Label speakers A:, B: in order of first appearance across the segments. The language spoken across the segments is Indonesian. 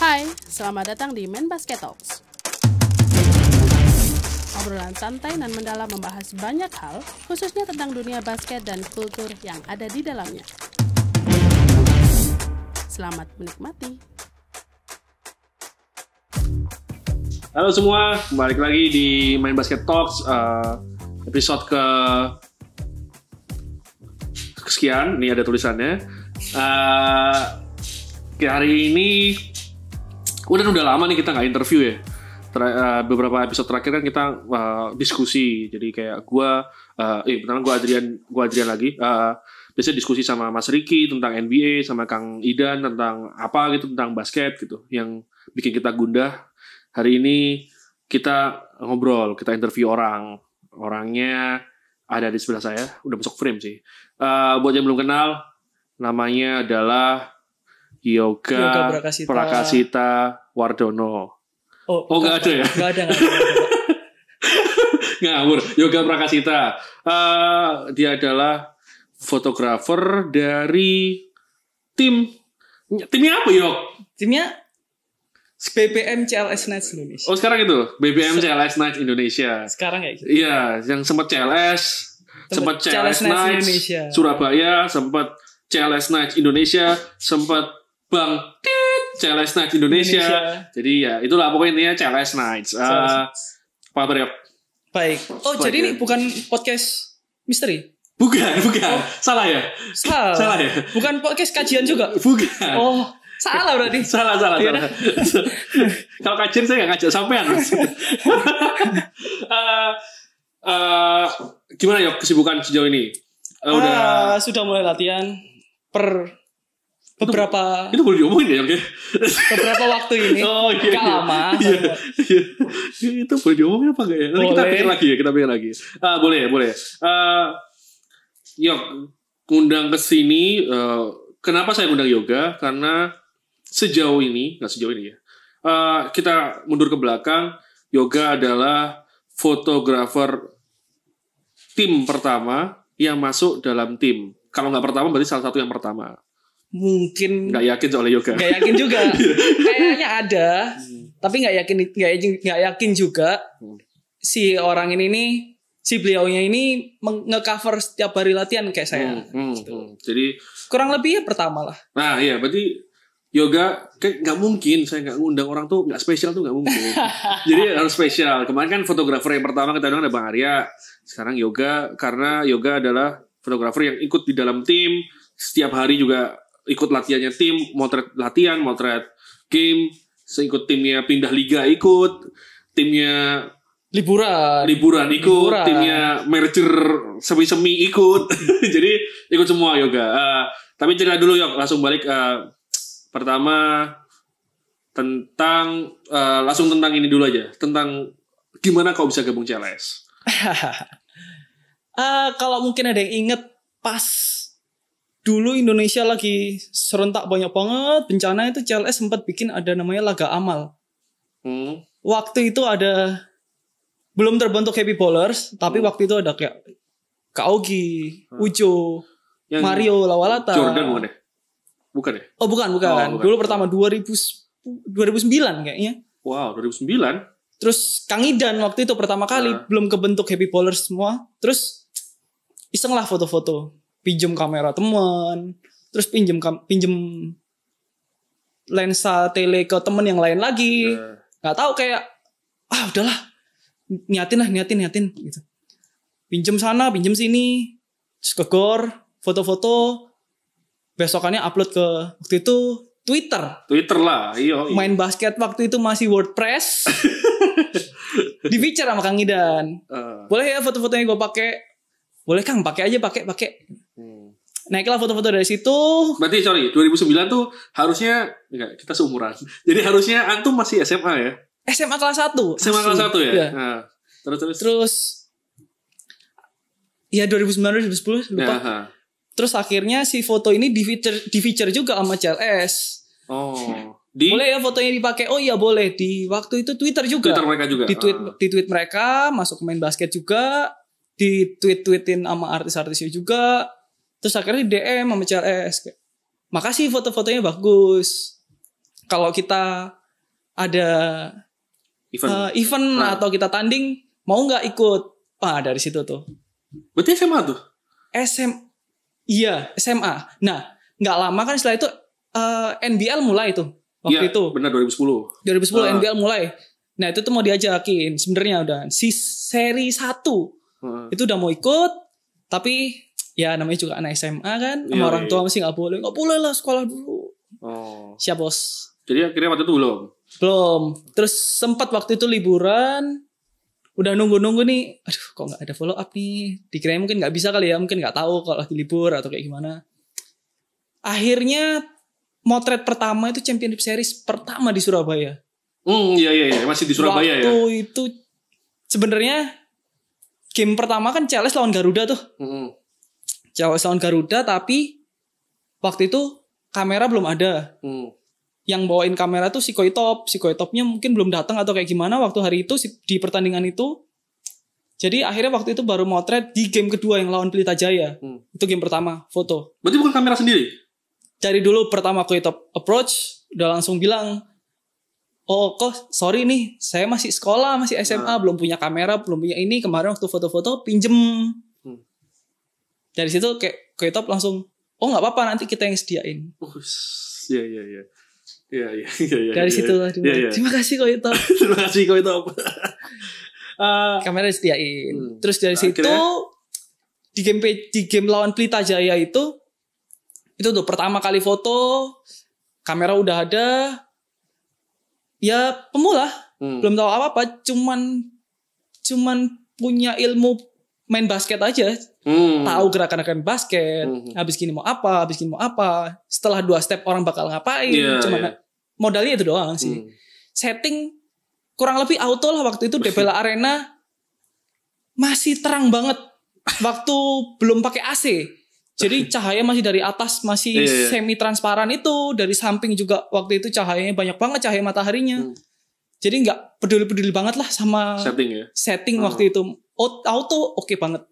A: Hai, selamat datang di Main Basket Talks. Obrolan santai dan mendalam membahas banyak hal, khususnya tentang dunia basket dan kultur yang ada di dalamnya. Selamat menikmati.
B: Halo semua, balik lagi di Main Basket Talks, episode kesekian. Ini ada tulisannya. Hari ini udah lama nih kita nggak interview ya. Beberapa episode terakhir kan kita diskusi. Jadi kayak pertama gue Adrian lagi. Biasanya diskusi sama Mas Riki tentang NBA, sama Kang Idan tentang apa gitu, tentang basket gitu, yang bikin kita gundah. Hari ini kita ngobrol, kita interview orangnya ada di sebelah saya, udah masuk frame sih. Buat yang belum kenal, namanya adalah Yoga Prakasita Wardono. Oh nggak ada ya?
C: Nggak ada.
B: Ngawur. Yoga Prakasita. Dia adalah fotografer dari timnya apa Yok?
C: Timnya BBM CLS Knights Indonesia.
B: Oh sekarang itu BBM CLS Knights Indonesia.
C: Sekarang kayak gitu.
B: Iya, yang sempat CLS CLS Knights Indonesia. Surabaya, sempat CLS Knights Indonesia, sempat Bang CLS Knights Indonesia. Jadi ya itulah pokoknya intinya CLS Knights. Apa kabar Yok?
C: Baik. Oh jadi ini bukan podcast misteri?
B: Bukan. Salah ya? Salah ya?
C: Bukan podcast kajian juga?
B: Bukan.
C: Oh, salah berarti.
B: Salah. Kalau kajian saya nggak ngajak sampean. Gimana Yok kesibukan sejauh ini?
C: Sudah mulai latihan per beberapa
B: itu boleh diomongin ya Yok ya?
C: Beberapa waktu ini.
B: Oh iya.
C: Gak lama.
B: Iya. Itu boleh diomongin apa enggak ya? Nanti kita pikir lagi. Boleh. Yok, undang ke sini. Kenapa saya undang Yoga? Karena sejauh ini ya. Kita mundur ke belakang. Yoga adalah fotografer tim pertama yang masuk dalam tim. Kalau nggak pertama, berarti salah satu yang pertama.
C: Mungkin
B: nggak yakin soalnya Yoga.
C: Nggak yakin juga. Kayaknya ada, tapi nggak yakin juga. Si orang ini nih, si beliaunya ini nge-cover setiap hari latihan kayak saya. Gitu.
B: Jadi
C: kurang lebih ya pertama lah.
B: Nah iya, berarti Yoga kayak nggak mungkin saya nggak ngundang orang tuh nggak spesial tuh nggak mungkin. Jadi harus spesial. Kemarin kan fotografer yang pertama kita undang ada Bang Arya. Sekarang Yoga, karena Yoga adalah fotografer yang ikut di dalam tim. Setiap hari juga ikut latihannya tim, motret latihan, motret game, ikut timnya pindah liga ikut, timnya liburan ikut, timnya merger semi ikut. Jadi ikut semua Yoga. Tapi cerita dulu Yok, langsung balik pertama tentang ini dulu aja, tentang gimana kau bisa gabung CLS.
C: Kalau mungkin ada yang inget pas dulu Indonesia lagi serentak banyak banget bencana, itu CLS sempat bikin ada namanya Laga Amal. Waktu itu ada belum terbentuk Happy Ballers, tapi waktu itu ada kayak Kak Ogi, Ujo, yang Mario Lawalata.
B: Jordan bukan ya? Bukan ya?
C: Oh bukan. Dulu pertama 2009 kayaknya.
B: Wow, 2009.
C: Terus Kang Idan waktu itu pertama kali belum kebentuk Happy Ballers semua. Terus iseng lah foto-foto. Pinjem kamera teman, terus pinjem lensa tele ke temen yang lain lagi. Nggak tahu kayak udahlah niatin gitu. Pinjem sana, pinjem sini, terus ke gor, foto-foto. Besokannya upload ke waktu itu Twitter lah, iya. Main basket waktu itu masih WordPress. Di feature sama Kang Idan. Boleh ya foto-fotonya gue pakai? Boleh Kang, pakai aja. Naiklah foto-foto dari situ.
B: Berarti 2009 tuh harusnya enggak, kita seumuran. Jadi harusnya antum masih SMA ya?
C: SMA kelas 1.
B: SMA kelas 1 ya?
C: Ya.
B: Nah, terus
C: ya 2009 2010 lupa. Ya, terus akhirnya si foto ini di feature juga sama CLS.
B: Oh.
C: Boleh ya fotonya dipakai? Oh iya boleh. Di waktu itu Twitter juga.
B: Twitter mereka juga.
C: Di tweet mereka, masuk ke Main Basket juga. Di tweetin sama artis-artisnya juga. Terus akhirnya di DM sama CLS. Makasih foto-fotonya bagus. kalau kita ada event atau kita tanding, mau nggak ikut? Dari situ tuh.
B: Berarti SMA tuh?
C: Iya, SMA. Nah, nggak lama kan setelah itu NBL mulai tuh. Waktu itu.
B: Benar 2010.
C: 2010 NBL mulai. Nah, itu tuh mau diajakin sebenarnya udah si seri 1. Itu udah mau ikut, tapi ya namanya juga anak SMA kan, sama orang tua masih nggak boleh lah sekolah dulu. Siap bos.
B: Jadi akhirnya waktu itu belum.
C: Terus sempat waktu itu liburan, udah nunggu nih, aduh kok nggak ada follow up nih. Dikirain mungkin nggak bisa kali ya, mungkin nggak tahu kalau lagi libur atau kayak gimana. Akhirnya motret pertama itu Championship Series pertama di Surabaya.
B: Iya, masih di Surabaya
C: waktu itu sebenarnya game pertama kan CLS lawan Garuda tuh. CLS lawan Garuda, tapi waktu itu kamera belum ada. Yang bawain kamera tuh si Koitopnya mungkin belum datang atau kayak gimana waktu hari itu di pertandingan itu. Jadi akhirnya waktu itu baru motret di game kedua yang lawan Pelita Jaya. Itu game pertama, foto.
B: Berarti bukan kamera sendiri?
C: Dari dulu pertama Koitop approach, udah langsung bilang, kok sorry nih, saya masih sekolah, masih SMA, belum punya kamera, belum punya ini. Kemarin waktu foto-foto pinjem. Dari situ kayak Koitop langsung, nggak apa-apa, nanti kita yang sediain.
B: Iya.
C: Dari situ lah. Terima kasih Koitop.
B: Terima kasih Koitop.
C: Kamera disediain. Terus dari situ di game lawan Pelita Jaya itu tuh pertama kali foto, kamera udah ada. Ya pemula, belum tahu apa-apa, cuman punya ilmu main basket aja. Tahu gerakan-gerakan basket, habis gini mau apa. Setelah 2 step orang bakal ngapain, modalnya itu doang sih. Setting kurang lebih auto lah waktu itu. Debela Arena masih terang banget waktu belum pakai AC. Jadi cahaya masih dari atas, masih semi transparan itu. Dari samping juga waktu itu cahayanya banyak banget, cahaya mataharinya. Jadi nggak peduli banget lah sama setting waktu itu. Auto oke banget.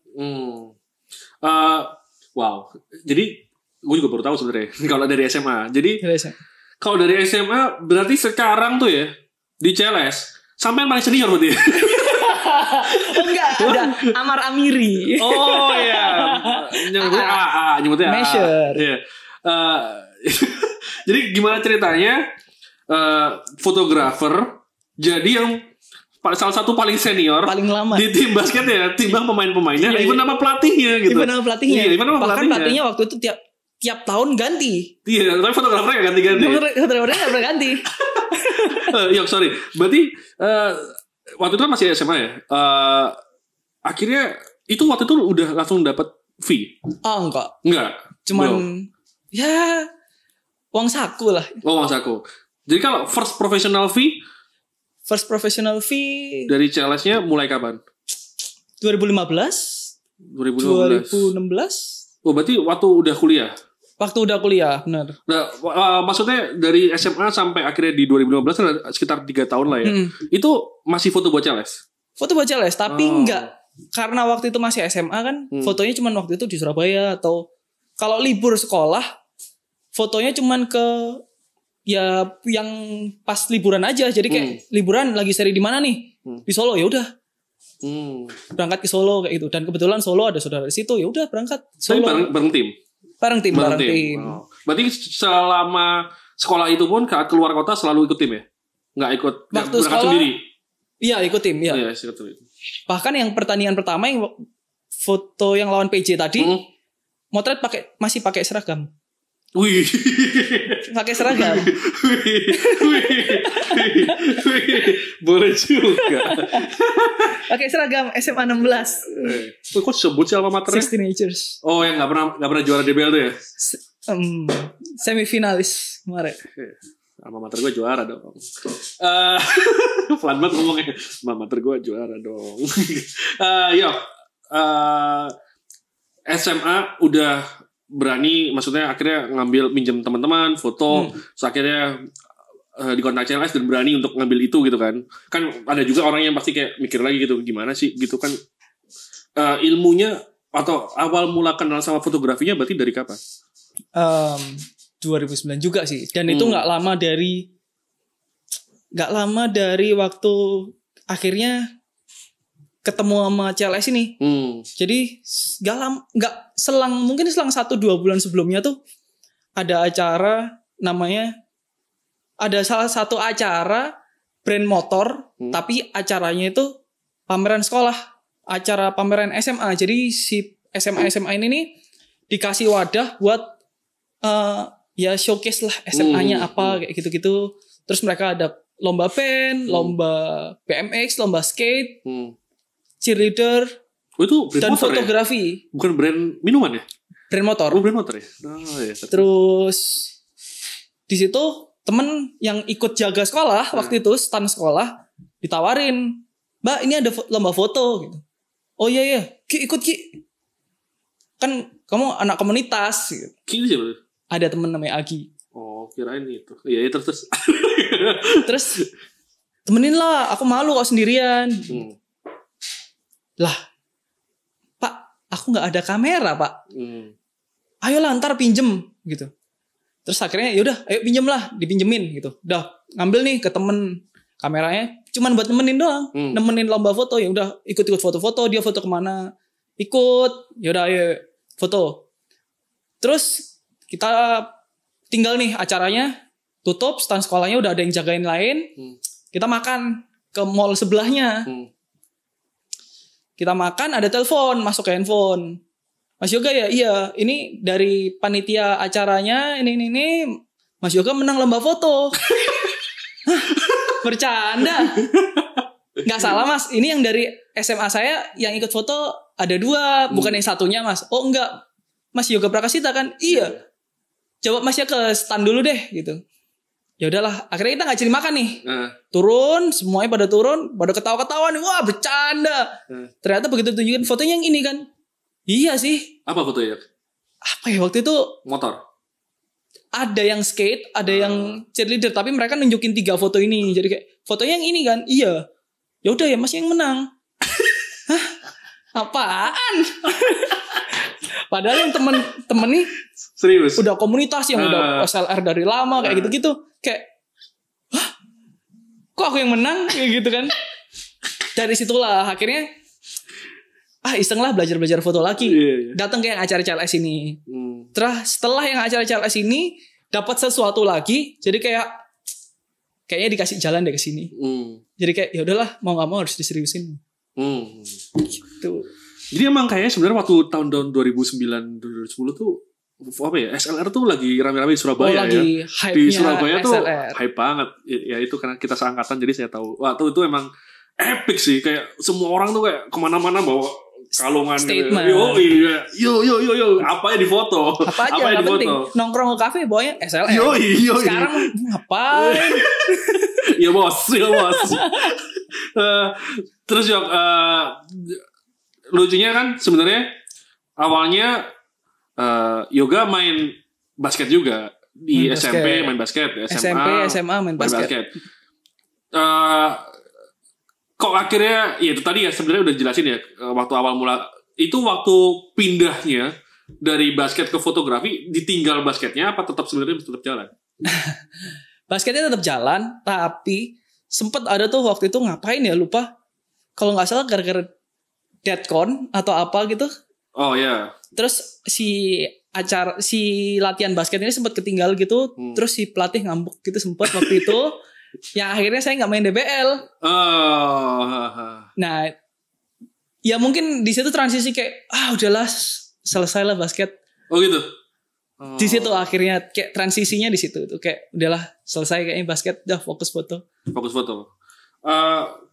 B: Wow. Jadi gue juga baru tahu sebenarnya kalau dari SMA. Jadi kalau dari SMA berarti sekarang tuh ya di CLS sampai paling senior berarti.
C: Enggak, udah Amar Amiri.
B: Oh iya. Nyebutnya
C: Measure.
B: Iya. Jadi gimana ceritanya fotografer jadi yang salah satu paling senior,
C: paling lama
B: di tim basket ya, timbang pemain-pemainnya, even nama pelatihnya gitu.
C: Even nama pelatihnya. Bahkan pelatihnya waktu itu tiap tahun ganti.
B: Iya, tapi fotografernya ganti-ganti.
C: Fotografernya nggak pernah ganti.
B: Sorry. Berarti waktu itu kan masih SMA ya. Akhirnya itu waktu itu udah langsung dapat fee?
C: Enggak.
B: Cuman
C: ya uang saku lah.
B: Uang saku. Jadi kalau first professional fee dari CLS-nya mulai kapan?
C: 2016. 2016.
B: Oh, berarti waktu udah kuliah?
C: Waktu udah kuliah, benar.
B: Nah, maksudnya dari SMA sampai akhirnya di 2015 sekitar 3 tahun lah ya. Itu masih foto buat CLS?
C: Foto buat CLS, tapi enggak. Karena waktu itu masih SMA kan, fotonya cuman waktu itu di Surabaya. Atau kalau libur sekolah, fotonya cuman ke ya yang pas liburan aja. Jadi kayak liburan lagi seri di mana nih? Di Solo, ya udah. Berangkat ke Solo kayak gitu. Dan kebetulan Solo ada saudara di situ, ya udah berangkat Solo.
B: Tapi bareng tim.
C: Bareng tim.
B: Oh. Berarti selama sekolah itu pun saat keluar kota selalu ikut tim ya? Nggak ikut
C: waktu
B: berangkat
C: sekolah
B: sendiri?
C: Iya ikut tim. Iya
B: ikut tim.
C: Bahkan yang pertandingan pertama yang foto yang lawan PJ tadi, motret masih pakai seragam.
B: Wih.
C: Pakai seragam.
B: Boleh juga.
C: Pakai seragam SMA 16.
B: Kok sebut sih alma maternya?
C: 16 Teenagers.
B: Oh, yang nggak pernah juara DBL tuh ya?
C: Semifinalis kemarin.
B: Alma mater gue juara dong. Pelan banget ngomongnya. Alma mater gue juara dong. SMA udah berani, maksudnya akhirnya ngambil minjem teman-teman foto, terus akhirnya di kontak CLS dan berani untuk ngambil itu gitu kan ada juga orang yang pasti kayak mikir lagi gitu, gimana sih gitu kan, ilmunya atau awal mula kenal sama fotografinya berarti dari kapan?
C: 2009 juga sih, dan itu nggak lama dari gak lama dari waktu akhirnya ketemu sama CLS ini. Jadi mungkin selang 1-2 bulan sebelumnya tuh ada acara namanya, ada salah satu acara brand motor, tapi acaranya itu pameran sekolah, acara pameran SMA. Jadi si SMA ini nih dikasih wadah buat ya showcase lah SMA-nya apa kayak gitu-gitu. Terus mereka ada lomba band, lomba BMX, lomba skate, cheerleader,
B: itu brand
C: dan
B: motor
C: fotografi.
B: Ya? Bukan brand minuman ya?
C: Brand motor.
B: Oh, brand motor ya. Oh, ya.
C: Terus di situ temen yang ikut jaga sekolah waktu itu, stand sekolah, ditawarin, Mbak ini ada lomba foto gitu. Oh iya Ki ikut Ki. Kan kamu anak komunitas gitu.
B: Ki siapa?
C: Ada temen namanya Agi.
B: Oh kirain itu. Iya terus.
C: Terus temenin lah, aku malu kok sendirian. Lah Pak, aku gak ada kamera Pak. Ayolah ntar pinjem gitu. Terus akhirnya yaudah ayo pinjem lah, dipinjemin gitu. Udah ngambil nih ke temen kameranya, cuman buat nemenin doang. Nemenin lomba foto, ya udah ikut-ikut foto-foto, dia foto kemana ikut, yaudah ayo foto. Terus kita tinggal nih acaranya tutup, stand sekolahnya udah ada yang jagain lain. Kita makan ke mall sebelahnya. Kita makan, ada telepon masuk ke handphone. Mas Yoga ya, iya ini dari panitia acaranya ini Mas Yoga menang lomba foto. Hah, bercanda. Gak salah Mas, ini yang dari SMA saya yang ikut foto ada 2, bukan yang satunya Mas. Oh enggak, Mas Yoga Prakasita kan? Iya. Coba Masnya ke stand dulu deh gitu. Ya udahlah, akhirnya kita nggak jadi makan nih. Turun, semuanya pada turun, pada ketawa-ketawa nih, wah bercanda. Ternyata begitu tunjukin fotonya yang ini kan. Iya sih.
B: Apa fotonya?
C: Apa ya waktu itu?
B: Motor.
C: Ada yang skate, ada yang cheerleader, tapi mereka nunjukin 3 foto ini. Jadi kayak fotonya yang ini kan. Iya. Ya udah ya Mas yang menang. Hah? Apaan? Padahal yang temen nih
B: serius
C: udah komunitas yang udah SLR dari lama kayak gitu-gitu. Kayak hah? Kok aku yang menang? Kayak gitu kan. Dari situlah akhirnya iseng lah belajar foto lagi. Datang ke yang acara CLS ini. Terus setelah yang acara CLS ini dapat sesuatu lagi, jadi kayaknya dikasih jalan deh ke sini. Jadi kayak ya udahlah, mau enggak mau harus diseriusin. Gitu.
B: Jadi emang kayaknya sebenarnya waktu tahun 2009 2010 tuh apa ya, SLR tuh lagi rame-rame di Surabaya
C: lagi
B: ya. Di Surabaya tuh
C: SLR.
B: hype banget. Ya itu karena kita seangkatan jadi saya tahu. Waktu itu emang epic sih, kayak semua orang tuh kayak kemana-mana bawa kalungan
C: statement.
B: Yo, apa ya di foto?
C: Apa aja yang penting. Nongkrong ke kafe bawanya SLR.
B: Yo.
C: Sekarang ngapain?
B: Yo bos. Terus lucunya kan sebenarnya awalnya Yoga main basket juga di SMP main basket,
C: SMA main basket.
B: Kok akhirnya ya itu tadi ya sebenarnya udah jelasin ya waktu awal mula itu waktu pindahnya dari basket ke fotografi, ditinggal basketnya apa tetap sebenarnya tetap jalan?
C: Basketnya tetap jalan, tapi sempat ada tuh waktu itu ngapain ya lupa. Kalau nggak salah gara-gara Deadcon atau apa gitu.
B: Oh ya.
C: Terus si latihan basket ini sempat ketinggal gitu. Terus si pelatih ngambek gitu sempat waktu itu. Yang akhirnya saya nggak main DBL. Nah, ya mungkin di situ transisi kayak udahlah selesai lah basket.
B: Oh gitu.
C: Di situ akhirnya kayak transisinya di situ tuh kayak udahlah selesai kayaknya basket, udah fokus foto.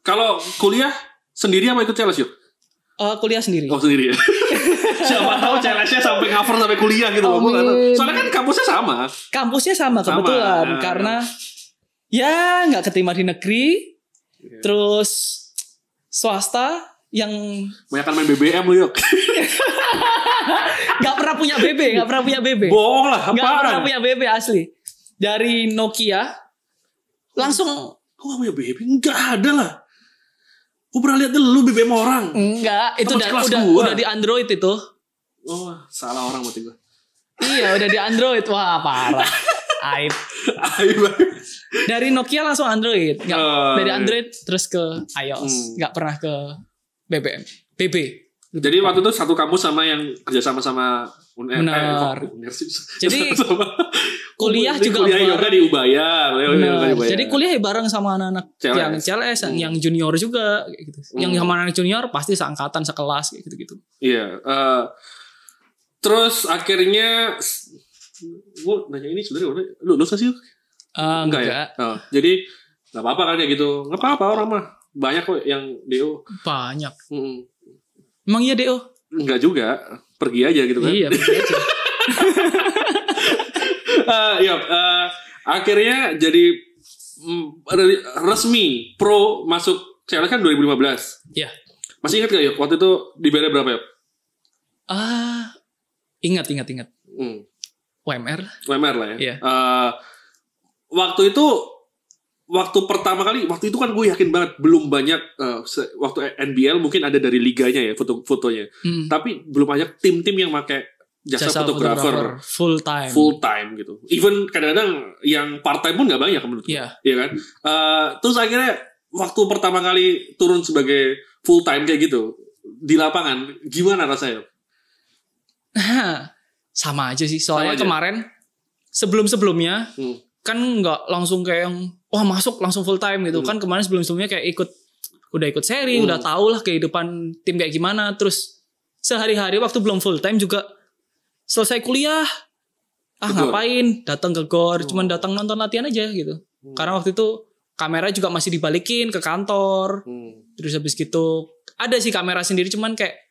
B: Kalau kuliah sendiri apa ikut CLS yuk?
C: Kuliah sendiri.
B: Oh sendiri ya. Siapa tahu CLS-nya sampai cover sampai kuliah gitu loh. Soalnya kan kampusnya sama.
C: Kampusnya sama kebetulan karena ya nggak keterima di negeri, terus swasta yang
B: banyak main BBM lu yuk.
C: Nggak pernah punya BB.
B: Bohong lah.
C: Nggak pernah punya BB asli. Dari Nokia langsung.
B: Kok nggak punya BB? Nggak ada lah. Gue pernah lihat dulu BBM orang.
C: Enggak, itu udah di Android itu.
B: Oh, salah orang berarti gue.
C: Iya, udah di Android. Wah, parah. Aib.
B: Aib.
C: Dari Nokia langsung Android. Nggak,
B: Oh,
C: dari
B: iya.
C: Android terus ke iOS. Nggak pernah ke BB.
B: Jadi waktu itu satu kampus sama yang kerjasama sama
C: Benar. Jadi,
B: sama,
C: kuliah juga
B: kuliah
C: bareng.
B: yoga di Ubaya.
C: Benar. Jadi kuliah bareng sama anak-anak
B: CLS.
C: yang CLS, yang junior juga kayak gitu. Yang sama anak junior pasti seangkatan, sekelas kayak gitu-gitu.
B: Iya. Terus akhirnya gue nanya ini sebenarnya lulus gak sih? Enggak ya. Jadi nggak apa-apa kan ya gitu. Nggak apa-apa orang mah banyak kok yang DO.
C: Banyak.
B: Mm.
C: Emang iya DO?
B: Enggak juga. Pergi aja gitu kan.
C: Iya, pergi aja.
B: Akhirnya jadi resmi pro masuk CLS kan 2015.
C: Iya.
B: Masih ingat gak ya waktu itu dibayar berapa ya?
C: Ingat. UMR.
B: UMR lah ya.
C: Iya.
B: Waktu pertama kali, waktu itu kan gue yakin banget belum banyak waktu NBL mungkin ada dari liganya ya fotonya. Tapi belum banyak tim-tim yang pakai jasa fotografer
C: full time
B: gitu. Even kadang-kadang yang part time pun nggak banyak menurut gue.
C: Iya.
B: Iya kan? Terus akhirnya waktu pertama kali turun sebagai full time kayak gitu di lapangan, gimana rasanya?
C: Sama aja sih. Soalnya
B: Sama aja.
C: kemarin sebelum-sebelumnya kan nggak langsung kayak yang masuk langsung full time gitu. Kan kemarin sebelum-sebelumnya kayak udah ikut seri, udah tau lah kehidupan tim kayak gimana. Terus sehari-hari waktu belum full time juga selesai kuliah, ngapain? Datang ke GOR, cuman datang nonton latihan aja gitu. Karena waktu itu kamera juga masih dibalikin ke kantor. Terus habis gitu ada sih kamera sendiri, cuman kayak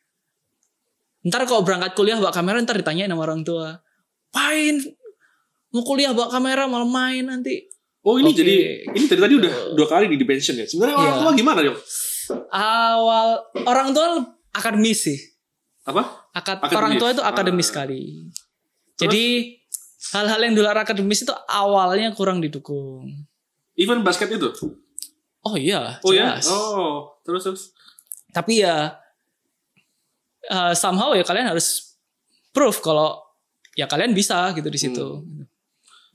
C: ntar kalau berangkat kuliah bawa kamera ntar ditanyain sama orang tua, "Pain, mau kuliah bawa kamera malah main nanti."
B: Oh ini
C: Oke.
B: jadi ini tadi udah 2 kali di pension ya. Sebenarnya orang
C: Iya.
B: tua gimana Yok?
C: Awal orang tua akademis sih.
B: Apa? Akademis.
C: Orang tua itu akademis sekali. Jadi hal-hal yang di luar akademis itu awalnya kurang didukung.
B: Even basket itu?
C: Oh iya,
B: Oh ya?
C: jelas.
B: Oh, terus.
C: Tapi ya somehow ya kalian harus proof kalau ya kalian bisa gitu di situ.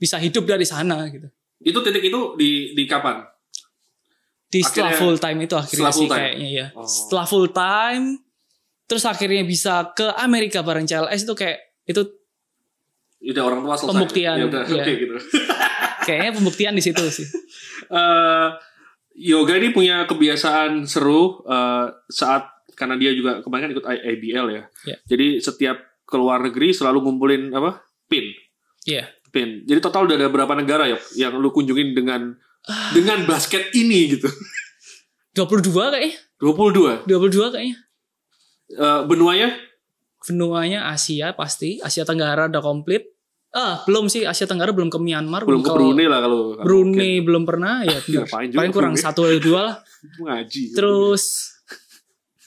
C: Bisa hidup dari sana gitu.
B: Itu titik itu di kapan?
C: Setelah
B: Akhirnya-
C: full time itu akhirnya
B: setelah full
C: sih
B: time?
C: kayaknya ya.
B: Oh.
C: Setelah full time terus akhirnya bisa ke Amerika bareng CLS itu kayak itu
B: Udah orang tua selesai.
C: Pembuktian,
B: Ya udah,
C: iya.
B: oke gitu.
C: kayaknya pembuktian di situ sih.
B: Yoga ini punya kebiasaan seru saat karena dia juga kemarin kan ikut IBL ya.
C: Iya.
B: Jadi setiap keluar negeri selalu ngumpulin pin.
C: Iya.
B: Pin. Jadi total udah ada berapa negara yang lu kunjungin dengan basket ini gitu.
C: 22 kayaknya.
B: 22.
C: 22 kayaknya.
B: Benuanya?
C: Benuanya Asia pasti. Asia Tenggara udah komplit. Belum sih. Asia Tenggara belum ke Myanmar.
B: Belum ke Brunei lah kalau.
C: Brunei belum pernah. Ya benar.
B: Ngapain juga
C: Paling kurang
B: Brunei.
C: 1 atau 2 lah.
B: Ngaji.
C: Terus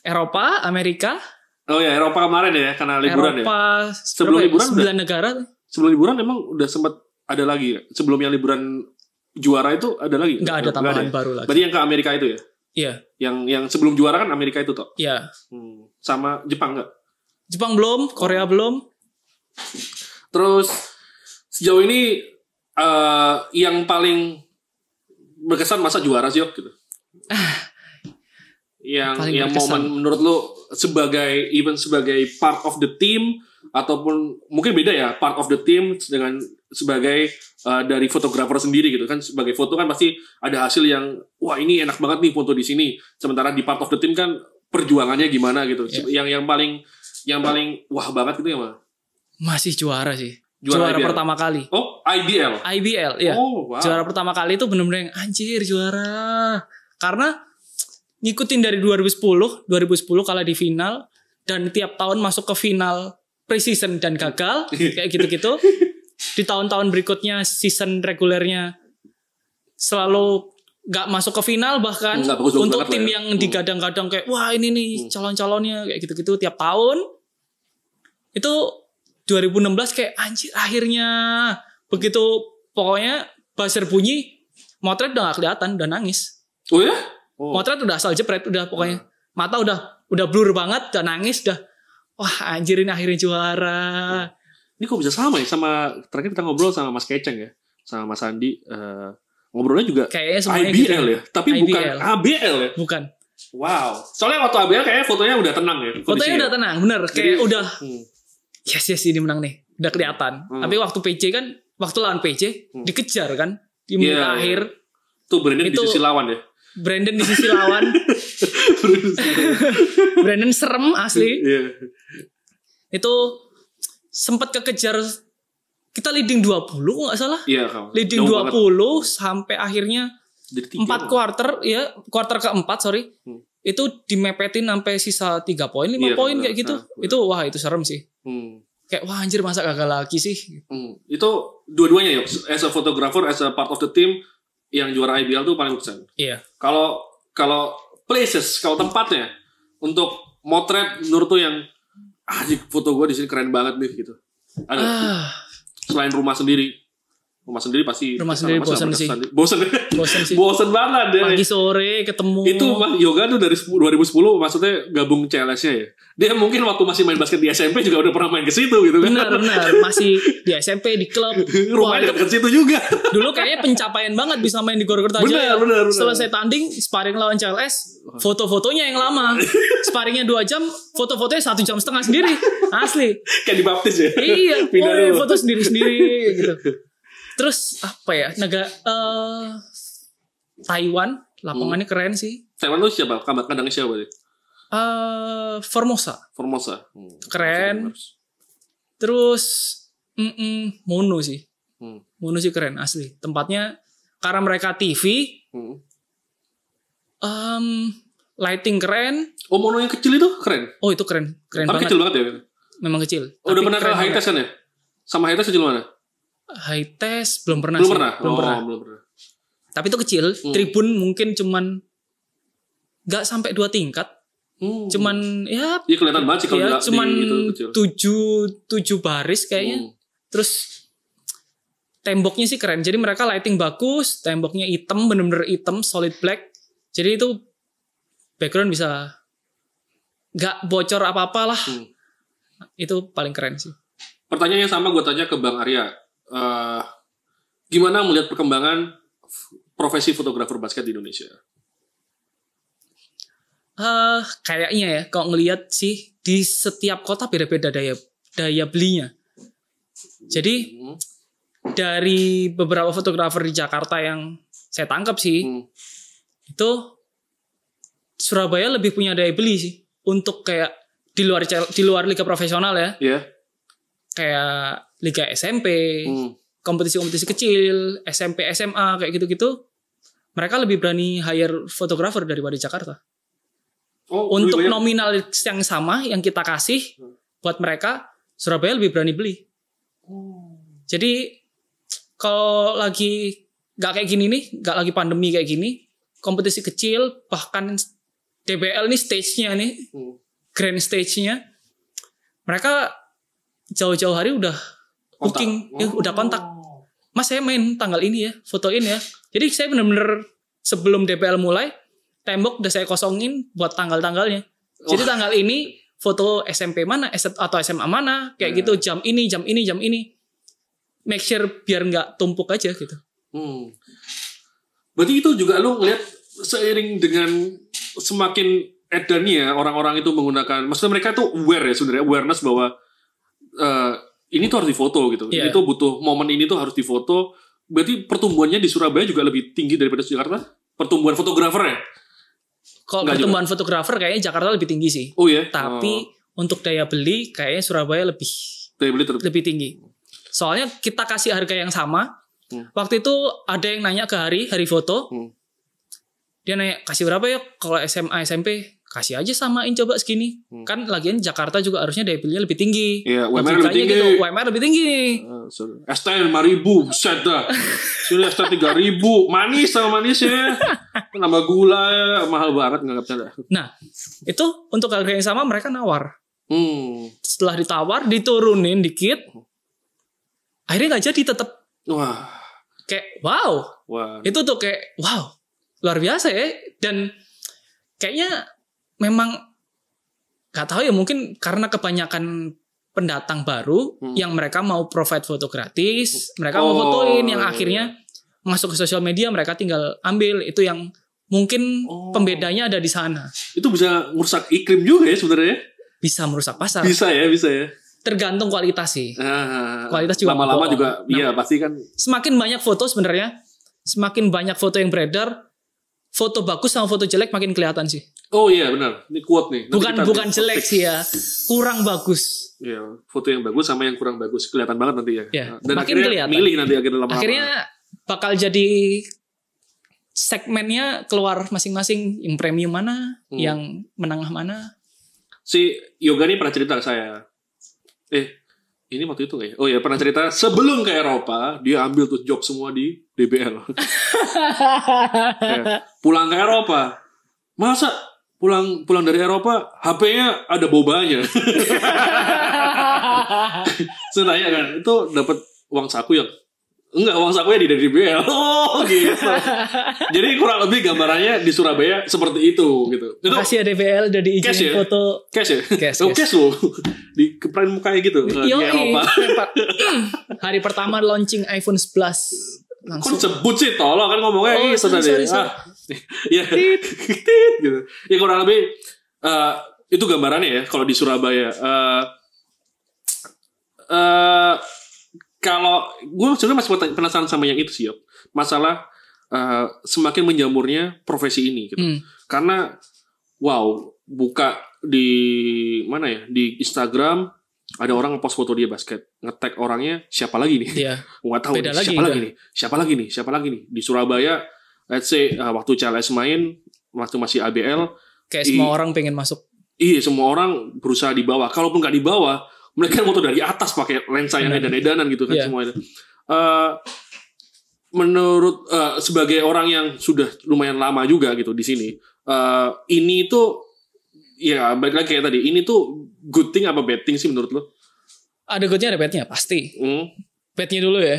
C: Eropa, Amerika.
B: Oh ya, Eropa kemarin ya karena liburan
C: Eropa,
B: ya. Sebelum
C: berapa ya?
B: liburan
C: 9 negara.
B: Sebelum liburan emang udah sempat ada lagi ya? Sebelum yang liburan juara itu ada lagi?
C: Nggak ada tambahan baru lagi.
B: Berarti yang ke Amerika itu ya?
C: Iya.
B: Yang sebelum juara kan Amerika itu toh?
C: Iya.
B: Sama Jepang nggak?
C: Jepang belum, Korea belum.
B: Terus sejauh ini yang paling berkesan masa juara sih gitu.
C: Paling
B: yang
C: berkesan.
B: momen menurut lu sebagai part of the team ataupun mungkin beda ya part of the team dengan sebagai dari fotografer sendiri gitu kan, sebagai foto kan pasti ada hasil yang wah ini enak banget nih foto di sini, sementara di part of the team kan perjuangannya gimana gitu. Yang paling wah banget gitu ya mah.
C: Masih juara sih.
B: Juara
C: Juara
B: IBL.
C: pertama kali.
B: Oh, IBL.
C: IBL, ya.
B: Oh, wow.
C: Juara pertama kali itu bener-bener yang anjir juara. Karena ngikutin dari 2010 kalah di final dan tiap tahun masuk ke final pre-season dan gagal kayak gitu-gitu. Di tahun-tahun berikutnya season regulernya selalu gak masuk ke final, bahkan
B: Nggak bagus-bagus
C: untuk
B: banget
C: tim
B: lah ya.
C: yang digadang-gadang kayak wah ini nih calon-calonnya kayak gitu-gitu tiap tahun. Itu 2016 kayak anjir akhirnya begitu pokoknya buzzer bunyi motret udah gak kelihatan, udah nangis.
B: Oh ya? Oh.
C: Motret udah asal jepret, udah pokoknya mata udah blur banget, udah nangis, udah wah anjir ini akhirnya juara.
B: Ini kok bisa sama ya sama terakhir kita ngobrol sama Mas Keceng ya. sama Mas Andi. Ngobrolnya juga
C: kayaknya semuanya
B: IBL
C: gitu.
B: ya, tapi
C: IBL.
B: bukan ABL ya.
C: Bukan.
B: Wow. Soalnya waktu ABL kayaknya fotonya udah tenang ya.
C: Fotonya udah tenang, bener. Kayak
B: Jadi,
C: udah yes ini menang nih. Udah kelihatan. Tapi waktu PC kan, waktu lawan PC dikejar kan di menit akhir.
B: Tuh Brandon di
C: Itu-
B: sisi lawan ya.
C: Brandon di sisi lawan. Brandon serem asli.
B: Iya.
C: Itu sempat kekejar, kita leading 20 kok nggak salah.
B: Iya, kawan.
C: Leading
B: Jauh
C: 20
B: banget.
C: sampai akhirnya
B: Jadi
C: 4 quarter ya, quarter keempat sorry. Itu dimepetin sampai sisa 3 poin, 5
B: Iya,
C: poin
B: benar.
C: kayak gitu.
B: Nah,
C: Itu wah itu serem sih. Kayak wah anjir masa gagal lagi sih.
B: Itu dua-duanya ya, as a photographer, as a part of the team yang juara IBL tuh paling berkesan.
C: Iya.
B: Kalau places, kalau tempatnya untuk motret menurut tuh yang foto gue di sini keren banget nih gitu. Ada selain rumah sendiri. Rumah sendiri pasti
C: Rumah sendiri bosen sih.
B: Bosen.
C: Bosen sih.
B: Bosen banget deh.
C: Pagi sore ketemu.
B: Itu Mas Yoga tuh dari 2010 maksudnya gabung CLS-nya ya. Dia mungkin waktu masih main basket di SMP juga udah pernah main ke situ gitu kan.
C: Benar masih di SMP di klub.
B: Rumahnya dekat situ juga.
C: Dulu kayaknya pencapaian banget bisa main di Gor Kertajaya.
B: Benar.
C: Selesai tanding sparring lawan CLS, foto-fotonya yang lama. Sparringnya 2 jam, foto-fotonya 1,5 jam sendiri. Asli.
B: Kayak dibaptis ya.
C: Iya,
B: Pindah dulu.
C: foto sendiri-sendiri gitu. Terus apa ya? Taiwan, lapangannya keren sih.
B: Taiwan tuh siapa? Kandangnya siapa deh?
C: Formosa.
B: Formosa.
C: Keren. Terus Mono sih. Mono sih keren asli. Tempatnya karena mereka TV, lighting keren.
B: Oh, Mono yang kecil itu keren.
C: Oh itu keren
B: Tapi
C: banget.
B: kecil banget ya.
C: Memang kecil.
B: Oh, udah
C: Tapi
B: pernah ke
C: keren
B: high
C: banget.
B: test kan ya? Sama high test kecil mana?
C: High test belum pernah
B: Belum
C: sih.
B: pernah.
C: Belum pernah.
B: Belum pernah.
C: Tapi itu kecil. Tribun mungkin cuman nggak sampai 2 tingkat. Cuman ya
B: Iya kelihatan banget sih kalau
C: ya,
B: di
C: cuman
B: itu kecil.
C: 7 baris kayaknya. Terus temboknya sih keren. Jadi mereka lighting bagus, temboknya hitam, bener-bener hitam, solid black. Jadi itu background bisa nggak bocor apa-apa lah. Itu paling keren sih.
B: Pertanyaan yang sama gue tanya ke Bang Arya. Gimana melihat perkembangan profesi fotografer basket di Indonesia?
C: Kayaknya ya, kalau ngelihat sih di setiap kota beda-beda daya belinya. Jadi dari beberapa fotografer di Jakarta yang saya tangkap sih, itu Surabaya lebih punya daya beli sih untuk kayak di luar liga profesional ya.
B: Iya.
C: Kayak liga SMP, kompetisi-kompetisi kecil, SMP, SMA kayak gitu-gitu. Mereka lebih berani hire fotografer daripada di Jakarta.
B: Oh,
C: Untuk
B: lebih banyak.
C: nominal yang sama yang kita kasih buat mereka, Surabaya lebih berani beli. Jadi kalau lagi nggak kayak gini nih, nggak lagi pandemi kayak gini, kompetisi kecil, bahkan DBL nih stage-nya nih, grand stage-nya, mereka jauh-jauh hari udah booking, udah kontak. Mas saya main tanggal ini ya, fotoin ya. Jadi saya bener-bener sebelum DBL mulai, tembok udah saya kosongin buat tanggal-tanggalnya. Jadi tanggal ini foto SMP mana atau SMA mana, kayak gitu, jam ini. Make sure biar nggak tumpuk aja gitu.
B: Berarti itu juga lu ngeliat seiring dengan semakin edannya orang-orang itu menggunakan, maksudnya mereka tuh aware ya sebenarnya, awareness bahwa ini tuh harus difoto gitu.
C: Yeah.
B: Ini tuh butuh momen ini tuh harus difoto. Berarti pertumbuhannya di Surabaya juga lebih tinggi daripada di Jakarta? Pertumbuhan fotografer ya?
C: Kalau
B: Nggak
C: pertumbuhan fotografer kayaknya Jakarta lebih tinggi sih.
B: Oh ya?
C: Tapi untuk daya beli kayaknya Surabaya
B: daya beli
C: lebih tinggi. Soalnya kita kasih harga yang sama. Waktu itu ada yang nanya ke hari foto. Dia nanya, kasih berapa ya kalau SMA, SMP? Kasih aja samain coba segini. Kan lagian Jakarta juga harusnya daya belinya lebih tinggi.
B: Iya, UMR lebih
C: Logikanya
B: tinggi.
C: gitu, UMR lebih tinggi.
B: ST 5.000, set dah. Sini ST 3.000, manis sama manisnya. Nambah gula ya, mahal banget nggak bercanda.
C: Nah, itu untuk harga yang sama mereka nawar. Setelah ditawar, diturunin dikit. Akhirnya nggak jadi tetap.
B: Wah.
C: Kayak wow. Itu tuh kayak wow. Luar biasa ya. Dan kayaknya memang nggak tahu ya, mungkin karena kebanyakan pendatang baru yang mereka mau provide foto gratis, mereka mau fotoin yang akhirnya masuk ke sosial media, mereka tinggal ambil. Itu yang mungkin pembedanya ada di sana.
B: Itu bisa merusak iklim juga ya sebenarnya.
C: Bisa merusak pasar.
B: Bisa ya.
C: Tergantung kualitas sih. Kualitas juga
B: lama-lama juga iya pasti kan.
C: Semakin banyak foto sebenarnya, semakin banyak foto yang beredar, foto bagus sama foto jelek makin kelihatan sih.
B: Oh iya benar. Ini quote nih.
C: Bukan jelek sih ya. Kurang bagus.
B: Iya, foto yang bagus sama yang kurang bagus kelihatan banget nanti ya.
C: Ya,
B: dan
C: makin
B: akhirnya
C: kelihatan.
B: milih nanti lama-lama.
C: Akhirnya bakal jadi segmennya keluar masing-masing, yang premium mana, yang menengah mana.
B: Si Yoga nih pernah cerita ke saya. Ini waktu itu nggak ya? Oh ya pernah cerita sebelum ke Eropa dia ambil tuh job semua di DBL. Ya, pulang ke Eropa, masa pulang dari Eropa HP-nya ada bobanya. Saya tanya kan, itu dapat uang saku ya? Enggak, uang sakunya di DBL. Oh gitu. Jadi kurang lebih gambarannya di Surabaya seperti itu gitu. Itu
C: makasih ya DBL udah diizinin foto.
B: Cash ya?
C: Cash
B: loh. Di keprain mukanya gitu di Eropa.
C: Hari pertama launching iPhone 11 langsung.
B: Kok sebut sih tolong kan ngomongnya gitu tadi. Ya. Gitu. Ya kurang lebih itu gambarannya ya kalau di Surabaya. Kalau gue sebenarnya masih penasaran sama yang itu sih, Yok. Masalah semakin menjamurnya profesi ini gitu. Karena buka di mana ya, di Instagram ada orang ngepost foto dia basket, nge-tag orangnya siapa lagi nih? Iya. Nggak tahu nih, siapa lagi nih di Surabaya. Let's say waktu CLS main, waktu masih ABL,
C: kayak semua orang pengen masuk.
B: Iya, semua orang berusaha di bawah. Kalaupun nggak di bawah, mereka foto dari atas pakai lensa yang edan-edanan gitu kan semua itu. Menurut sebagai orang yang sudah lumayan lama juga gitu di sini, ini tuh ya balik lagi kayak tadi, ini tuh good thing apa bad thing sih menurut lo?
C: Ada goodnya ada badnya pasti. Badnya dulu ya.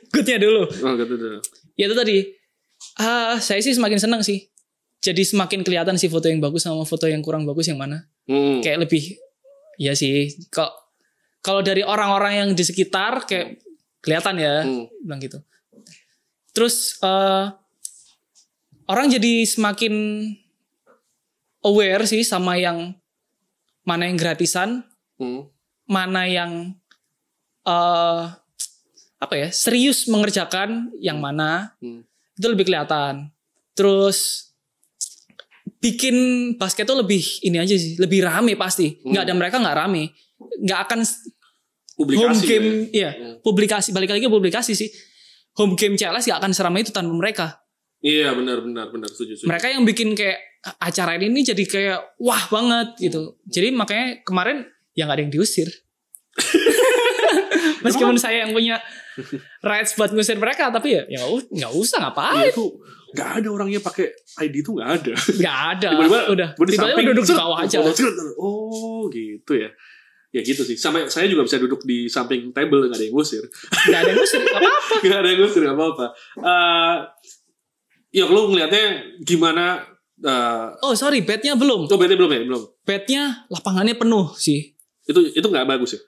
C: Goodnya dulu.
B: Gitu dulu.
C: Ya itu tadi. Saya sih semakin senang sih. Jadi semakin kelihatan sih foto yang bagus sama foto yang kurang bagus yang mana. Kayak lebih. Iya sih, kalau dari orang-orang yang di sekitar kayak kelihatan ya, bilang gitu. Terus orang jadi semakin aware sih sama yang mana yang gratisan, mana yang serius mengerjakan yang mana, itu lebih kelihatan. Terus bikin basket tuh lebih ini aja sih, lebih rame pasti. Mereka nggak rame, nggak akan
B: publikasi
C: home game ya. Publikasi balik lagi ke publikasi sih. Home game CLS nggak akan seramai itu tanpa mereka.
B: Iya benar setuju.
C: Mereka yang bikin kayak acara ini jadi kayak wah banget gitu. Jadi makanya kemarin ya nggak ada yang diusir. Meskipun saya yang punya rights buat ngusir mereka, tapi ya nggak usah ngapain.
B: Iya, nggak ada orangnya pakai ID itu nggak ada.
C: Nggak ada.
B: Tiba-tiba
C: duduk di bawah aja.
B: Oh gitu ya. Ya gitu sih. Sampai saya juga bisa duduk di samping table nggak ada yang ngusir.
C: Nggak ada yang ngusir, nggak apa-apa.
B: Nggak ada yang ngusir, nggak apa-apa. Ya lo ngelihatnya gimana?
C: Sorry, bednya belum.
B: Bednya belum ya, belum.
C: Bednya lapangannya penuh sih.
B: Itu nggak bagus ya?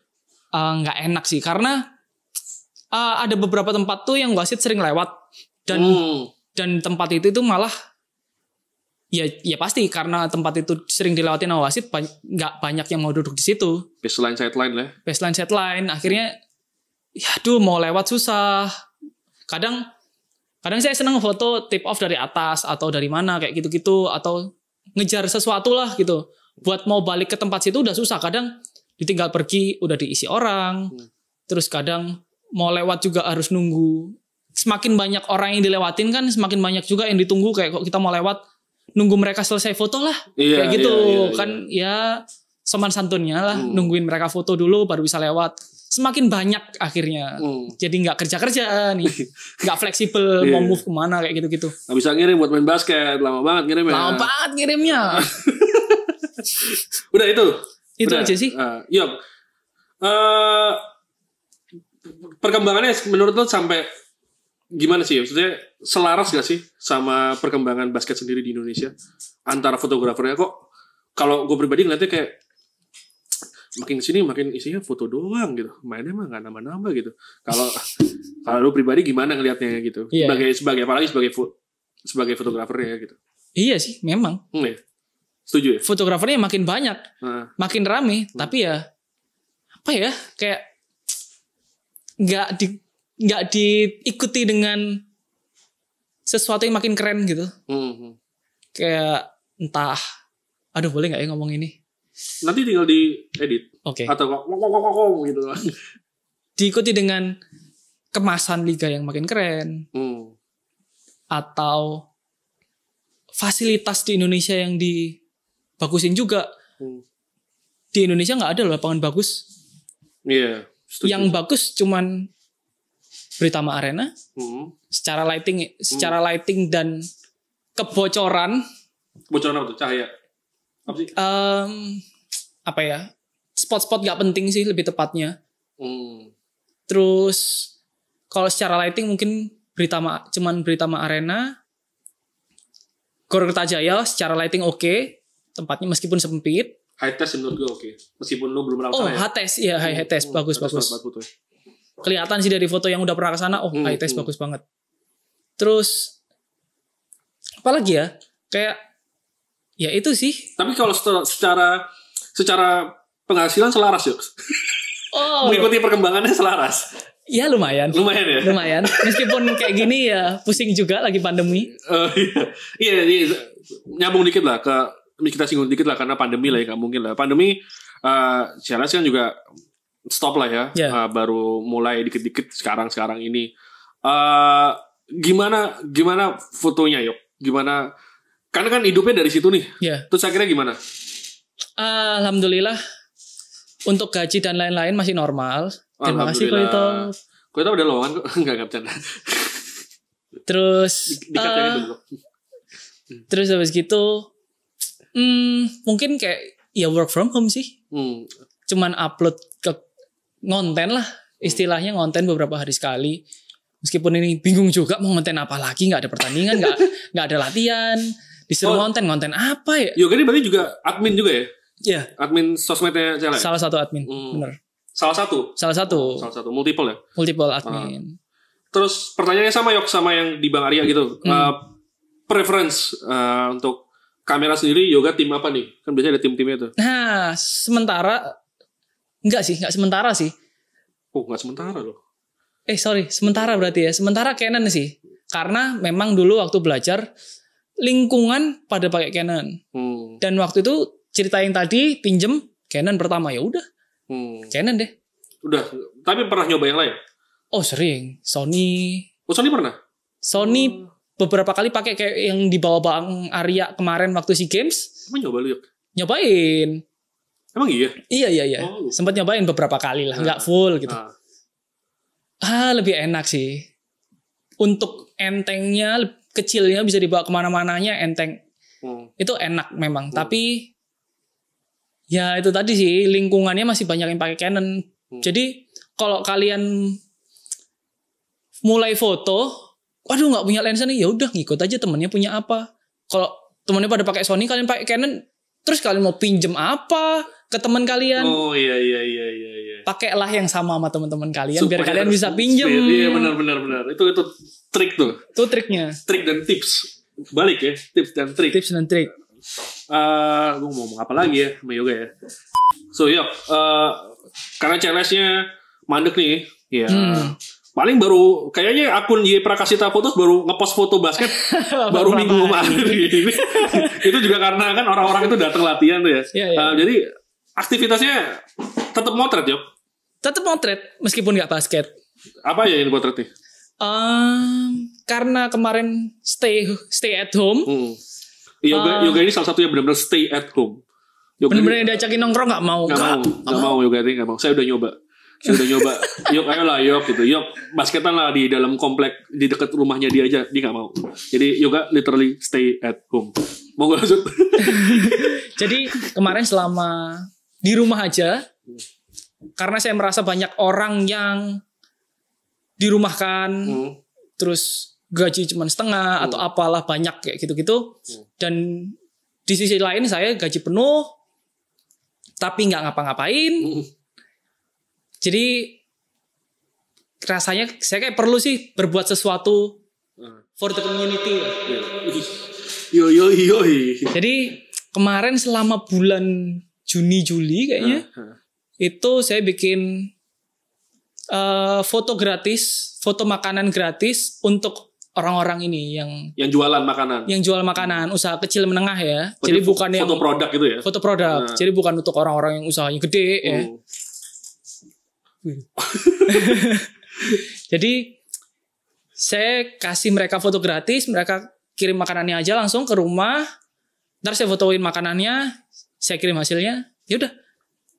C: Nggak enak sih karena ada beberapa tempat tuh yang wasit sering lewat dan tempat itu malah ya pasti karena tempat itu sering dilewatin sama wasit nggak banyak yang mau duduk di situ.
B: Baseline sideline akhirnya mau lewat susah. Kadang saya seneng foto tip off dari atas atau dari mana kayak gitu-gitu atau ngejar sesuatu lah gitu. Buat mau balik ke tempat situ udah susah. Kadang ditinggal pergi udah diisi orang. Terus kadang mau lewat juga harus nunggu. Semakin banyak orang yang dilewatin kan semakin banyak juga yang ditunggu. Kayak kok kita mau lewat nunggu mereka selesai foto lah. Kayak gitu kan ya sopan santunnya lah. Nungguin mereka foto dulu baru bisa lewat. Semakin banyak akhirnya. Jadi gak kerja-kerja nih. Gak fleksibel mau move kemana kayak gitu-gitu. Gak bisa ngirim buat main basket. Lama banget ngirimnya. Udah itu
C: aja sih.
B: Perkembangannya menurut lo sampai gimana sih? Maksudnya selaras gak sih sama perkembangan basket sendiri di Indonesia? Antara fotografernya kok, kalau gue pribadi ngeliatnya kayak makin kesini makin isinya foto doang gitu, mainnya mah nggak nambah-nambah gitu. Kalau kalau lu pribadi gimana ngelihatnya gitu?
C: Iya.
B: Sebagai apalagi sebagai fotografernya gitu.
C: Iya sih, memang.
B: Ya. Setuju ya?
C: Fotografernya makin banyak,
B: Nah,
C: makin rame, tapi ya apa ya, kayak nggak diikuti dengan sesuatu yang makin keren gitu. Kayak entah, aduh boleh nggak ya ngomong ini?
B: nanti tinggal diedit
C: Oke.
B: atau kok gitu.
C: Diikuti dengan kemasan liga yang makin keren, atau fasilitas di Indonesia yang dibagusin juga. Di Indonesia nggak ada loh lapangan bagus.
B: Iya. Setuju.
C: Yang bagus cuman Britama Arena. Secara lighting dan kebocoran.
B: Bocoran apa tuh? Cahaya. Apa sih?
C: Apa ya? Spot-spot nggak penting sih lebih tepatnya. Terus kalau secara lighting mungkin cuman Britama Arena. Gor Kertajaya secara lighting oke. Tempatnya meskipun sempit.
B: High test menurut gue oke. Meskipun lu belum pernah
C: Oh,
B: kesana ya.
C: high test. Iya, high test. Bagus.
B: Bagus.
C: Kelihatan sih dari foto yang udah pernah kesana. Oh, high test bagus banget. Terus apalagi ya? Kayak ya itu sih.
B: Tapi kalau secara penghasilan selaras yuk.
C: Oh,
B: Mengikuti perkembangannya selaras.
C: ya lumayan.
B: Lumayan ya.
C: Lumayan. Meskipun kayak gini ya pusing juga lagi pandemi.
B: Iya, nyambung dikit lah kita singgung dikit lah karena pandemi lah ya, nggak mungkin lah. Pandemi CLS kan juga stop lah ya.
C: Yeah.
B: Baru mulai dikit-dikit sekarang ini. Gimana fotonya yuk? Gimana? Karena kan hidupnya dari situ nih.
C: Ya.
B: Terus akhirnya gimana?
C: Alhamdulillah untuk gaji dan lain-lain masih normal. Terima kasih Koito.
B: Koito udah lowongan kok. Enggak bercanda.
C: Terus
B: Dikat yang itu dulu.
C: terus habis gitu mungkin kayak ya work from home sih. Cuman upload ke konten lah. Istilahnya konten beberapa hari sekali. Meskipun ini bingung juga mau konten apa lagi, nggak ada pertandingan, nggak ada latihan, disuruh konten apa ya?
B: Yoga ini berarti juga admin juga ya?
C: Iya.
B: Admin sosmednya CLS?
C: Salah satu admin, bener.
B: Salah satu, multiple ya?
C: Multiple admin.
B: Terus pertanyaannya sama sama yang di Bang Arya gitu. Preference untuk kamera sendiri, Yoga tim apa nih? Kan biasanya ada tim-timnya tuh.
C: Nah, nggak sementara sih.
B: Oh, nggak sementara loh.
C: Sementara berarti ya. Sementara Canon sih. Karena memang dulu waktu belajar lingkungan pada pakai Canon. Dan waktu itu cerita yang tadi pinjem Canon pertama, ya udah. Canon deh.
B: Udah, tapi pernah nyoba yang lain?
C: Oh, sering. Sony.
B: Oh, Sony pernah?
C: Sony beberapa kali pakai kayak yang dibawa Bang Arya kemarin waktu SEA Games.
B: Emang nyoba lu yuk?
C: Nyobain.
B: Emang iya?
C: Iya.
B: Oh.
C: Sempat nyobain beberapa kali lah, nggak full gitu. Lebih enak sih. Untuk entengnya, kecilnya bisa dibawa kemana-mananya, enteng. Itu enak memang. Tapi ya itu tadi sih, lingkungannya masih banyak yang pakai Canon. Jadi kalau kalian mulai foto, waduh nggak punya lensa nih, ya udah ngikut aja temennya punya apa. Kalau temennya pada pakai Sony, kalian pakai Canon, terus kalian mau pinjem apa ke teman kalian?
B: Oh iya.
C: Pakailah yang sama teman-teman kalian
B: Supaya
C: biar kalian bisa pinjem.
B: Iya benar. Itu trik tuh.
C: Itu triknya.
B: Trik dan tips. Balik ya, tips dan trik.
C: Tips dan trik.
B: Gue mau ngomong apa lagi ya sama Yoga ya. So Yok, karena CLS-nya mandek nih, ya. Paling baru kayaknya akun Y Prakasita Fotos baru ngepost foto basket baru minggu kemarin. Itu juga karena kan orang-orang itu datang latihan tuh ya.
C: Iya.
B: Jadi aktivitasnya tetap motret Yok.
C: Tetap motret meskipun nggak basket.
B: Apa ya yang potret nih?
C: Karena kemarin stay at home.
B: Yoga ini salah satu yang benar-benar stay at home.
C: Benar-benar diajakin nongkrong nggak mau.
B: Nggak mau Yoga ini nggak mau. Saya udah nyoba. Yok ayolah Yok gitu. Yok basketan lah di dalam komplek di dekat rumahnya dia aja. Dia nggak mau. Jadi Yoga literally stay at home. Mau nggak lanjut?
C: Jadi kemarin selama di rumah aja. Karena saya merasa banyak orang yang dirumahkan, terus gaji cuma setengah atau apalah banyak kayak gitu-gitu. Dan di sisi lain saya gaji penuh, tapi nggak ngapa-ngapain. Jadi rasanya saya kayak perlu sih berbuat sesuatu for the community.
B: Yo.
C: Jadi kemarin selama bulan Juni Juli kayaknya itu saya bikin foto gratis, foto makanan gratis untuk orang-orang ini yang
B: jualan makanan.
C: Yang jual makanan, usaha kecil menengah ya. Jadi bukan yang
B: foto produk gitu ya.
C: Foto produk. Jadi bukan untuk orang-orang yang usahanya gede ya. Jadi saya kasih mereka foto gratis, mereka kirim makanannya aja langsung ke rumah. Ntar saya fotoin makanannya, saya kirim hasilnya. Ya udah.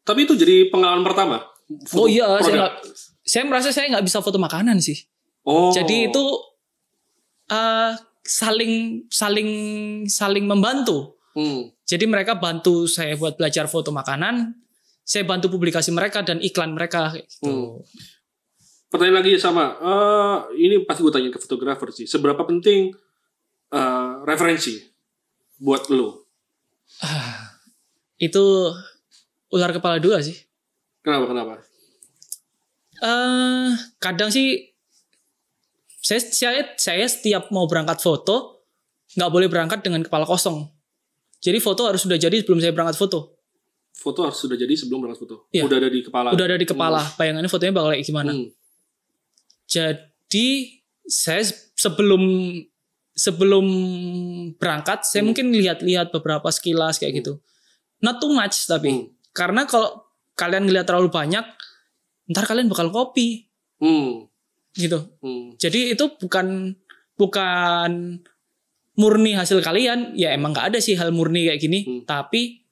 C: Tapi
B: itu jadi pengalaman pertama.
C: Oh iya, saya merasa saya nggak bisa foto makanan sih. Jadi itu saling membantu. Jadi mereka bantu saya buat belajar foto makanan, saya bantu publikasi mereka dan iklan mereka. Gitu.
B: Pertanyaan lagi sama, ini pasti gue tanya ke fotografer sih. Seberapa penting referensi buat lo?
C: Itu ular kepala dua sih.
B: Kenapa?
C: Kadang sih saya setiap mau berangkat foto nggak boleh berangkat dengan kepala kosong. Jadi foto harus sudah jadi sebelum saya berangkat foto.
B: Foto harus sudah jadi sebelum berangkat foto.
C: Ya.
B: Udah ada di kepala.
C: Udah ada di kepala. Bayangannya fotonya bakal kayak gimana. Jadi saya sebelum berangkat saya mungkin lihat beberapa sekilas kayak gitu. Not too much tapi karena kalau kalian ngelihat terlalu banyak, ntar kalian bakal copy. Gitu. Jadi itu bukan murni hasil kalian. Ya emang nggak ada sih hal murni kayak gini. Tapi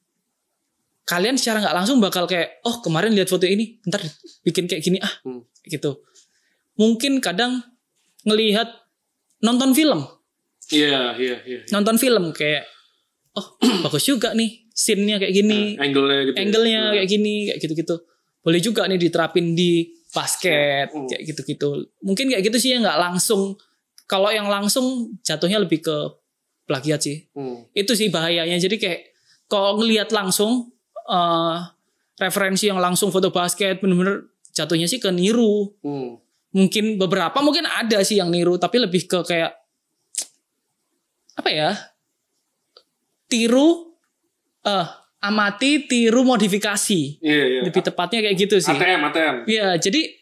C: kalian secara nggak langsung bakal kayak, oh kemarin lihat foto ini, ntar bikin kayak gini gitu. Mungkin kadang ngelihat nonton film.
B: Iya.
C: Nonton film kayak, oh bagus juga nih scene-nya kayak gini, angle-nya kayak gini, kayak gitu-gitu. Boleh juga nih diterapin di basket kayak gitu-gitu. Mungkin kayak gitu sih yang nggak langsung. Kalau yang langsung jatuhnya lebih ke plagiat sih. Itu sih bahayanya. Jadi kayak kalau ngelihat langsung referensi yang langsung foto basket bener-bener jatuhnya sih ke niru. Mungkin beberapa mungkin ada sih yang niru, tapi lebih ke kayak apa ya? Amati, tiru, modifikasi.
B: Iya.
C: Lebih tepatnya kayak gitu sih.
B: ATM.
C: Iya, jadi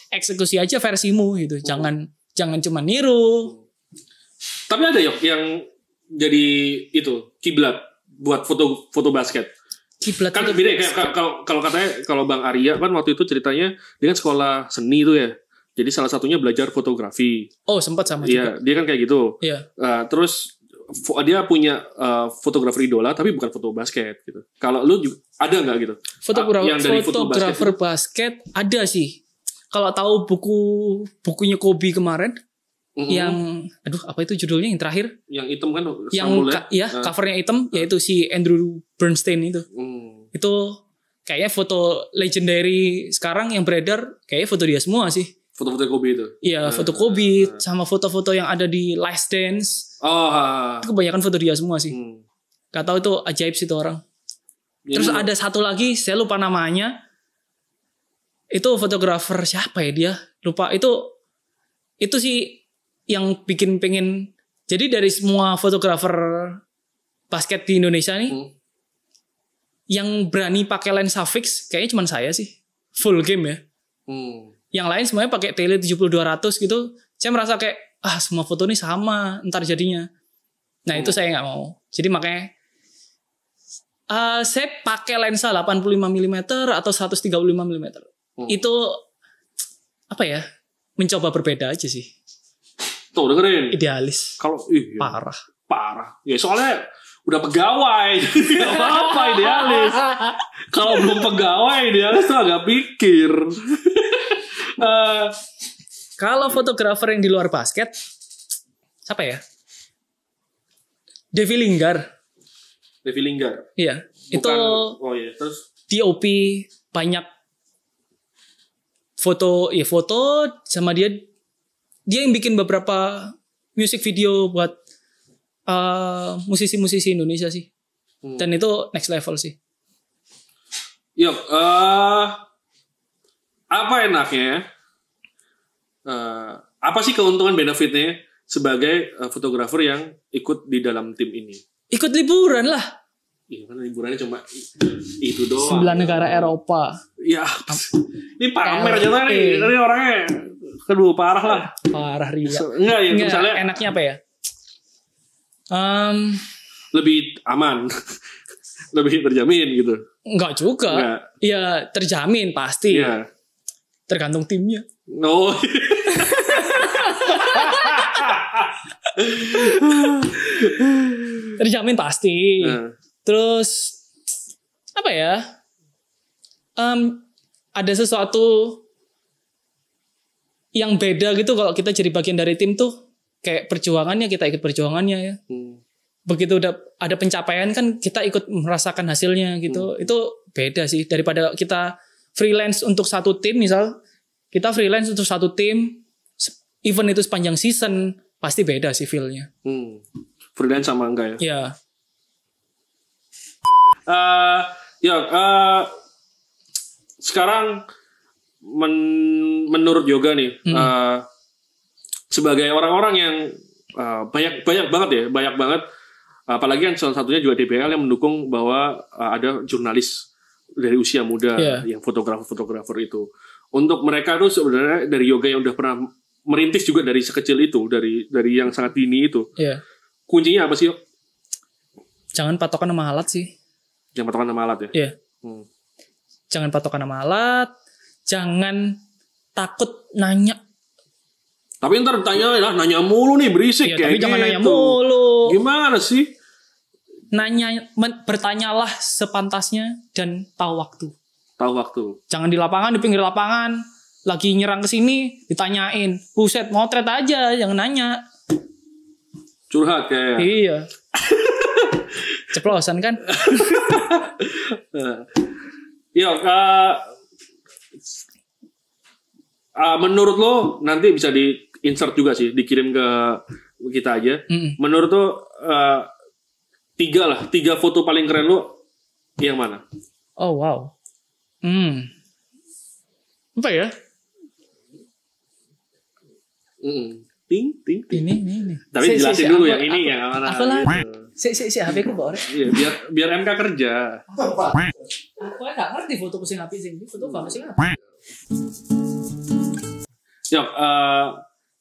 C: eksekusi aja versimu gitu. Jangan cuma niru.
B: Tapi ada yang jadi itu kiblat buat foto basket.
C: Kiblat
B: Kan beda ya, kalau katanya kalau Bang Arya kan waktu itu ceritanya dia kan sekolah seni itu ya. Jadi salah satunya belajar fotografi.
C: Oh, sempat sama
B: juga. Iya, dia kan kayak gitu.
C: Iya.
B: Terus dia punya fotografer idola tapi bukan foto basket gitu. Kalau lu juga, ada nggak gitu?
C: Fotografer basket ada sih. Kalau tahu bukunya Kobe kemarin yang apa itu judulnya yang terakhir?
B: Yang hitam kan?
C: Covernya hitam, yaitu si Andrew Bernstein itu. Itu kayaknya foto legendary sekarang yang beredar kayaknya foto dia semua sih.
B: Foto-foto Kobe itu?
C: Iya, foto Kobe sama foto-foto yang ada di Last Dance. Itu kebanyakan foto dia semua sih. Gak tahu itu ajaib sih itu orang. Terus ada satu lagi, saya lupa namanya. Itu fotografer siapa ya dia? Lupa. Itu sih yang bikin pengen. Jadi dari semua fotografer basket di Indonesia nih, yang berani pakai lensa fix kayaknya cuma saya sih. Full game ya. Yang lain semuanya pakai tele 70-200 gitu. Saya merasa kayak semua foto ini sama ntar jadinya. Nah itu saya nggak mau. Jadi makanya saya pakai lensa 85 mm atau 135 mm. Itu apa ya? Mencoba berbeda aja sih.
B: Tuh dengerin.
C: Idealis.
B: Kalau
C: parah.
B: Ya soalnya udah pegawai. Gak apa-apa idealis. Kalau belum pegawai idealis tuh agak pikir.
C: Kalau fotografer yang di luar basket, siapa ya? Devi Linggar. Iya. Itu.
B: Terus
C: DOP banyak foto sama dia yang bikin beberapa music video buat musisi-musisi Indonesia sih. Dan itu next level sih.
B: Yuk, apa enaknya? Apa sih keuntungan benefitnya sebagai fotografer yang ikut di dalam tim ini?
C: Ikut liburan lah.
B: Iya kan liburannya cuma itu doang.
C: 9 negara Eropa.
B: Ya, ini pamer aja nih. Ini orangnya kedua parah lah.
C: Parah ria.
B: Enggak ya, misalnya
C: enaknya apa ya?
B: Lebih aman. Lebih terjamin gitu.
C: Enggak juga. Iya, terjamin pasti.
B: Iya.
C: Tergantung timnya.
B: No.
C: Terjamin pasti. Terus apa ya? Ada sesuatu yang beda gitu kalau kita jadi bagian dari tim tuh, kayak perjuangannya, kita ikut perjuangannya ya. Begitu udah ada pencapaian kan kita ikut merasakan hasilnya gitu. Itu beda sih daripada kita freelance untuk satu tim. Misal kita freelance untuk satu tim, event itu sepanjang season, pasti beda sih feel-nya.
B: Freelance sama enggak ya?
C: Iya.
B: Sekarang menurut Yoga nih, sebagai orang-orang yang banyak banget, apalagi yang salah satunya juga DBL yang mendukung bahwa ada jurnalis dari usia muda yang fotografer itu. Untuk mereka tuh sebenarnya dari Yoga yang udah pernah merintis juga dari sekecil itu, dari yang sangat dini itu. Kuncinya apa sih, Yok?
C: Jangan patokan sama alat sih.
B: Jangan patokan sama alat ya?
C: Iya. Jangan patokan sama alat. Jangan takut nanya.
B: Tapi ntar nanya mulu nih, berisik
C: ya,
B: kayak
C: tapi
B: gitu.
C: Jangan nanya mulu.
B: Gimana sih?
C: Bertanyalah sepantasnya dan tahu waktu.
B: Tahu waktu.
C: Jangan di lapangan, di pinggir lapangan. Lagi nyerang ke sini, ditanyain. Buset, motret aja, jangan nanya.
B: Curhat kayak.
C: Iya. Ceplosan kan?
B: Menurut lo nanti bisa di-insert juga sih, dikirim ke kita aja. Menurut lo 3 foto paling keren lo yang mana?
C: Oh wow. Apa ya?
B: Ting.
C: Ini.
B: Tapi jelasin dulu yang ini yang mana.
C: Aku lah. Si HP ku bawa.
B: Iya, biar MK kerja.
C: Aku enggak ngerti foto ku sing apik sing iki, foto bagus sing apik.
B: Yuk,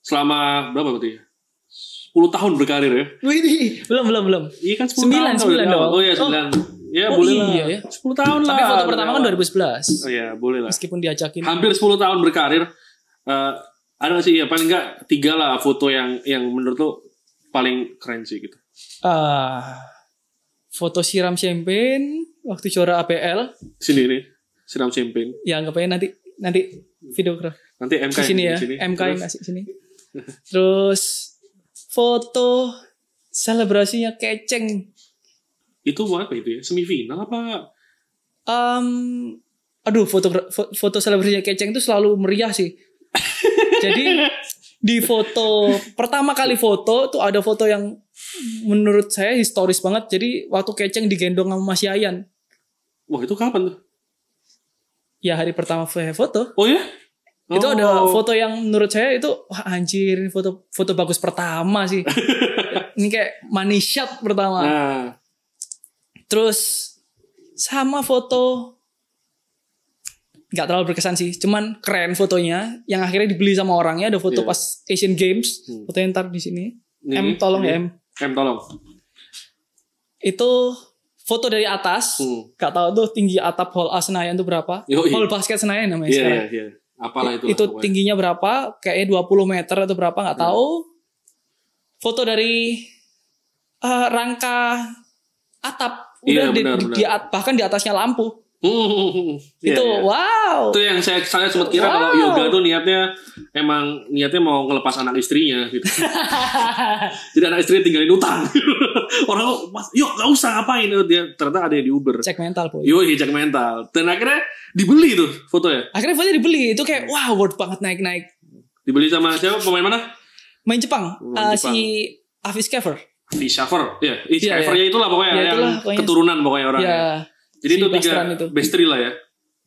B: selama berapa berarti? 10 tahun berkarir ya?
C: Wih, belum.
B: Iya kan 10 tahun.
C: 9 dong.
B: Oh iya 9. Ya boleh lah.
C: Iya, ya.
B: 10 tahun lah.
C: Tapi foto pertama kan 2011.
B: Oh iya, boleh lah.
C: Meskipun diajakin.
B: Hampir 10 tahun berkarir. Ada gak sih ya paling enggak 3 lah foto yang menurut lo paling keren sih gitu.
C: Foto siram champagne waktu juara APL.
B: Sini nih, siram champagne.
C: Ya anggap aja nanti videograf.
B: Nanti MK
C: di sini ya.
B: Sini.
C: MK yang ngasih sini. Terus foto selebrasinya Keceng.
B: Itu apa itu ya? Semifinal apa?
C: Aduh, foto selebrasinya Keceng itu selalu meriah sih. Jadi di foto pertama kali foto tuh ada foto yang menurut saya historis banget. Jadi waktu Keceng digendong sama Mas Yayan.
B: Wah, itu kapan tuh?
C: Ya hari pertama saya foto.
B: Oh ya?
C: Itu ada foto yang menurut saya itu wah anjir, ini foto bagus pertama sih. Ini kayak money shot pertama. Terus sama foto nggak terlalu berkesan sih, cuman keren fotonya yang akhirnya dibeli sama orangnya. Ada foto pas Asian Games, fotonya ntar di sini. Tolong. Itu foto dari atas, nggak tahu tuh tinggi atap Hall A Senayan tuh berapa? Hall Basket Senayan namanya sekarang.
B: Iya. Apalah
C: itu tingginya berapa? Kayaknya 20 meter atau berapa nggak tahu. Foto dari rangka atap, udah bahkan di atasnya lampu. Itu wow.
B: Itu yang saya sempat kira kalau Yoga tuh niatnya mau ngelepas anak istrinya gitu. Jadi anak istrinya tinggalin utang. Orang yuk gak usah ngapain, dia ternyata ada yang di Uber.
C: Cek mental boy.
B: Cek mental. Dan akhirnya dibeli tuh fotonya.
C: Akhirnya fotonya dibeli. Itu kayak wow, worth banget naik.
B: Dibeli sama siapa? Pemain mana?
C: Main Jepang. Si Avis Schaeffer.
B: Schaeffer, ya. Schaeffer-nya itulah pokoknya yang keturunan pokoknya orangnya. Jadi
C: Si
B: itu
C: Bastran
B: 3
C: itu.
B: best 3 lah ya.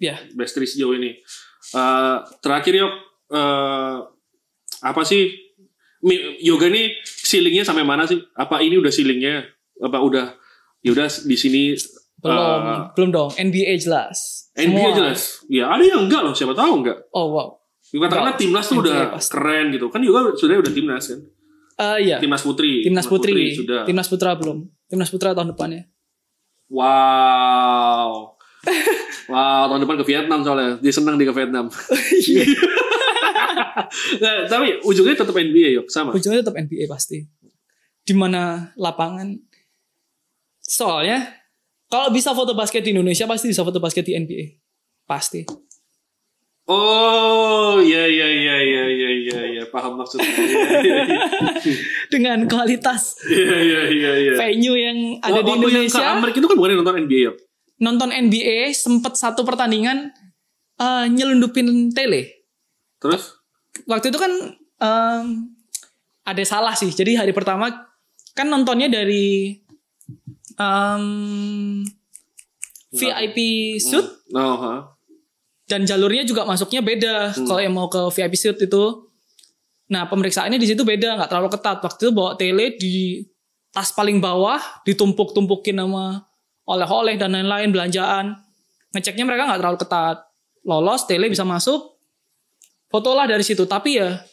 C: Ya.
B: Best 3 sejauh ini. Terakhir Yok, apa sih yoga nih ceilingnya sampai mana sih? Apa ini udah ceilingnya? Apa udah ya udah di sini
C: Belum dong. NBA jelas.
B: NBA
C: Semua.
B: jelas. Ya ada yang enggak loh, siapa tahu enggak.
C: Oh wow.
B: Katakanlah
C: Enggak.
B: timnas tuh
C: NBA
B: udah
C: pasti.
B: keren gitu. Kan juga sudah timnas kan.
C: Iya.
B: Timnas putri.
C: Timnas putri.
B: sudah.
C: Timnas putra belum. Timnas putra tahun depannya.
B: Wow. Wow, tahun depan ke Vietnam soalnya. Dia senang dia ke Vietnam. Nah, tapi ujungnya tetap NBA Yok, sama.
C: Ujungnya tetap NBA pasti. Di mana lapangan. Soalnya kalau bisa foto basket di Indonesia pasti bisa foto basket di NBA. Pasti.
B: Oh, iya, paham maksudnya. Iya.
C: Dengan kualitas
B: Iya.
C: venue yang ada di
B: Waktu yang ke
C: Indonesia.
B: Amerika itu kan bukan nonton NBA Yok.
C: Nonton NBA sempet satu pertandingan nyelundupin tele.
B: Terus?
C: Waktu itu kan ada salah sih. Jadi hari pertama kan nontonnya dari VIP suite
B: Oh, ha.
C: dan jalurnya juga masuknya beda. Kalau yang mau ke VIP suite itu, nah pemeriksaannya di situ beda, nggak terlalu ketat. Waktu itu bawa tele di tas paling bawah, ditumpuk-tumpukin sama oleh-oleh dan lain-lain belanjaan. Ngeceknya mereka nggak terlalu ketat. Lolos, tele bisa masuk. Fotolah dari situ. Tapi ya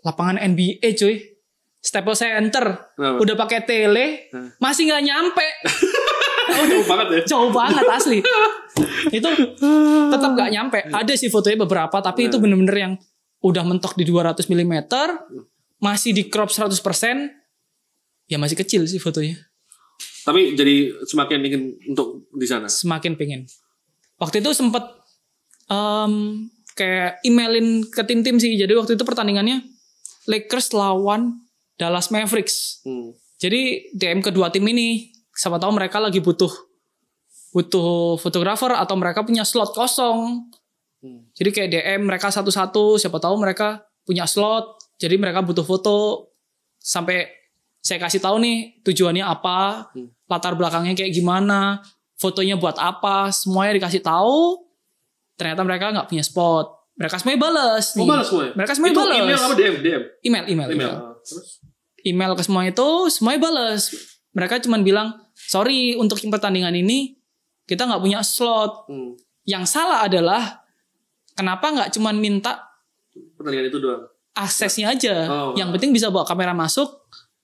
C: lapangan NBA cuy, Staples Center,
B: Kenapa?
C: udah pakai tele, masih nggak nyampe.
B: Oh, jauh banget ya.
C: Jauh banget asli. Itu tetap nggak nyampe. Ada sih fotonya beberapa, tapi itu bener-bener yang udah mentok di 200 mm, masih di crop 100%, ya masih kecil sih fotonya.
B: Tapi jadi semakin ingin untuk di sana.
C: Semakin pengen. Waktu itu sempet kayak emailin ke tim-tim sih. Jadi waktu itu pertandingannya Lakers lawan Dallas Mavericks. Jadi DM kedua tim ini, siapa tahu mereka lagi butuh fotografer atau mereka punya slot kosong. Jadi kayak DM mereka satu-satu, siapa tahu mereka punya slot. Jadi mereka butuh foto. Sampai saya kasih tahu nih tujuannya apa, latar belakangnya kayak gimana, fotonya buat apa, semuanya dikasih tahu. Ternyata mereka nggak punya spot. Mereka semuanya balas.
B: Oh, balas semuanya?
C: Mereka semuanya
B: itu
C: balas.
B: email apa DM?
C: Email.
B: Terus?
C: Email ke semua itu, semuanya balas. Mereka cuma bilang, sorry untuk pertandingan ini kita nggak punya slot. Yang salah adalah kenapa nggak cuma minta
B: Pertandingan itu doang.
C: aksesnya aja.
B: Oh.
C: Yang penting bisa bawa kamera masuk,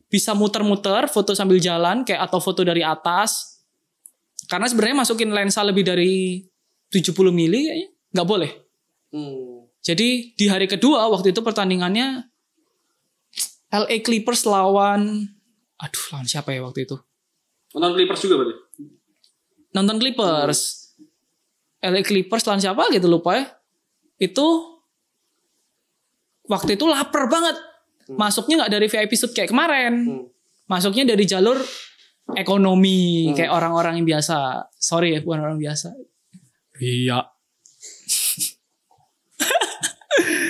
C: bisa muter-muter, foto sambil jalan, kayak atau foto dari atas. Karena sebenarnya masukin lensa lebih dari 70 mili kayaknya nggak boleh. Jadi di hari kedua waktu itu pertandingannya LA Clippers lawan siapa ya waktu itu?
B: Nonton Clippers juga berarti?
C: Nonton Clippers. LA Clippers lawan siapa gitu lupa ya. Itu waktu itu lapar banget. Masuknya nggak dari VIP suite kayak kemarin. Masuknya dari jalur ekonomi kayak orang-orang yang biasa. Sorry ya, bukan orang biasa. Iya.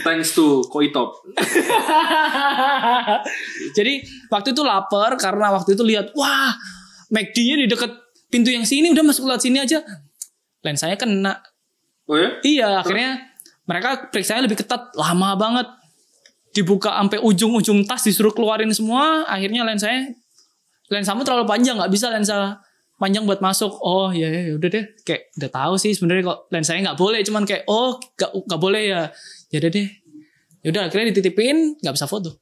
B: Thanks to Koitop.
C: Jadi waktu itu lapar karena waktu itu lihat wah McD-nya di dekat pintu yang sini, udah masuk lewat sini aja. Lensanya kena.
B: Oh ya?
C: Iya, akhirnya mereka periksanya lebih ketat, lama banget. Dibuka sampai ujung-ujung tas, disuruh keluarin semua. Akhirnya lensamu terlalu panjang, nggak bisa lensa panjang buat masuk. Oh ya udah deh, kayak udah tahu sih sebenarnya kok lensanya nggak boleh, cuman kayak nggak boleh ya. Ya udah deh. Yaudah akhirnya dititipin, nggak bisa foto.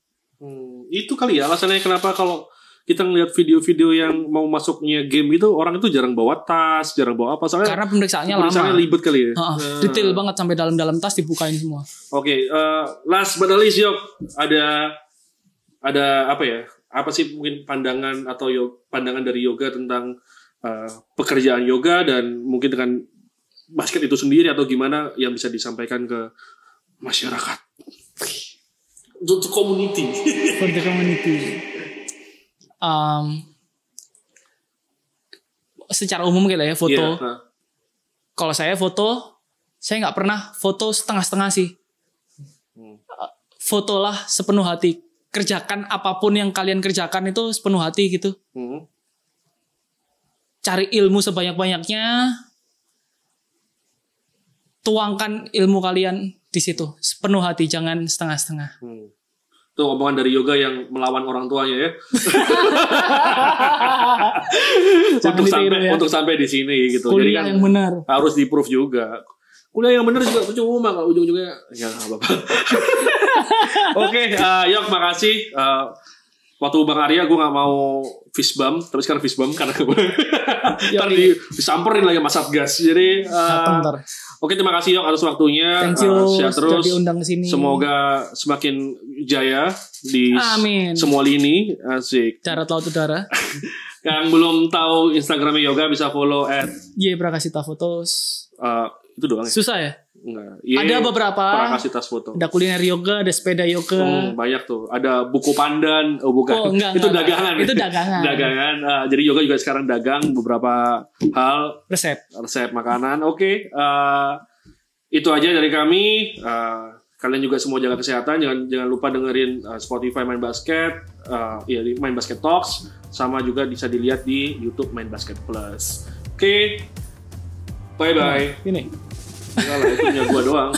B: Itu kali ya alasannya kenapa kalau kita ngeliat video-video yang mau masuknya game itu orang itu jarang bawa tas, jarang bawa apa soalnya.
C: Karena pemeriksaannya lama.
B: Ribet kali ya.
C: Detail banget sampai dalam-dalam tas dibukain semua.
B: Oke, last but not least Yok, ada apa ya? Apa sih mungkin pandangan atau pandangan dari yoga tentang pekerjaan yoga dan mungkin dengan basket itu sendiri atau gimana yang bisa disampaikan ke masyarakat? Untuk community.
C: For the community. Secara umum gitu ya foto.
B: Yeah,
C: Kalau saya foto, saya nggak pernah foto setengah-setengah sih. Fotolah sepenuh hati. Kerjakan apapun yang kalian kerjakan itu sepenuh hati gitu. Cari ilmu sebanyak-banyaknya. tuangkan ilmu kalian di situ sepenuh hati, jangan setengah-setengah.
B: Itu omongan dari Yoga yang melawan orang tuanya ya. Untuk sampai di sini gitu.
C: Kuliah
B: jadi kan
C: yang benar
B: harus di-proof juga. Kuliah yang benar juga percuma kalau ujung-ujungnya ya nggak apa-apa. Oke, Yok, makasih. Waktu Bang Arya gue nggak mau fist bump, tapi sekarang fist bump karena ntar disamperin lagi sama Satgas. Jadi oke, terima kasih Yok atas waktunya.
C: Thank you
B: sehat terus.
C: diundang ke sini.
B: Semoga semakin jaya di
C: Amin.
B: semua lini. Asik.
C: Darat laut udara.
B: Yang belum tahu Instagramnya Yoga bisa follow
C: Prakasita Fotos.
B: itu doang ya?
C: Susah ya?
B: Enggak.
C: Ada beberapa.
B: Prakasitas foto.
C: Ada kuliner yoga, ada sepeda yoga.
B: Banyak tuh. Ada buku pandan. Oh bukan.
C: Oh, enggak,
B: itu dagangan.
C: Itu dagangan.
B: Dagangan. Jadi Yoga juga sekarang dagang beberapa hal. Resep makanan. Oke. Itu aja dari kami. Kalian juga semua jaga kesehatan. Jangan lupa dengerin Spotify Main Basket. Main Basket Talks. Sama juga bisa dilihat di YouTube Main Basket Plus. Oke. Bye-bye.
C: Ini.
B: Enggak lah, itu punya gua doang.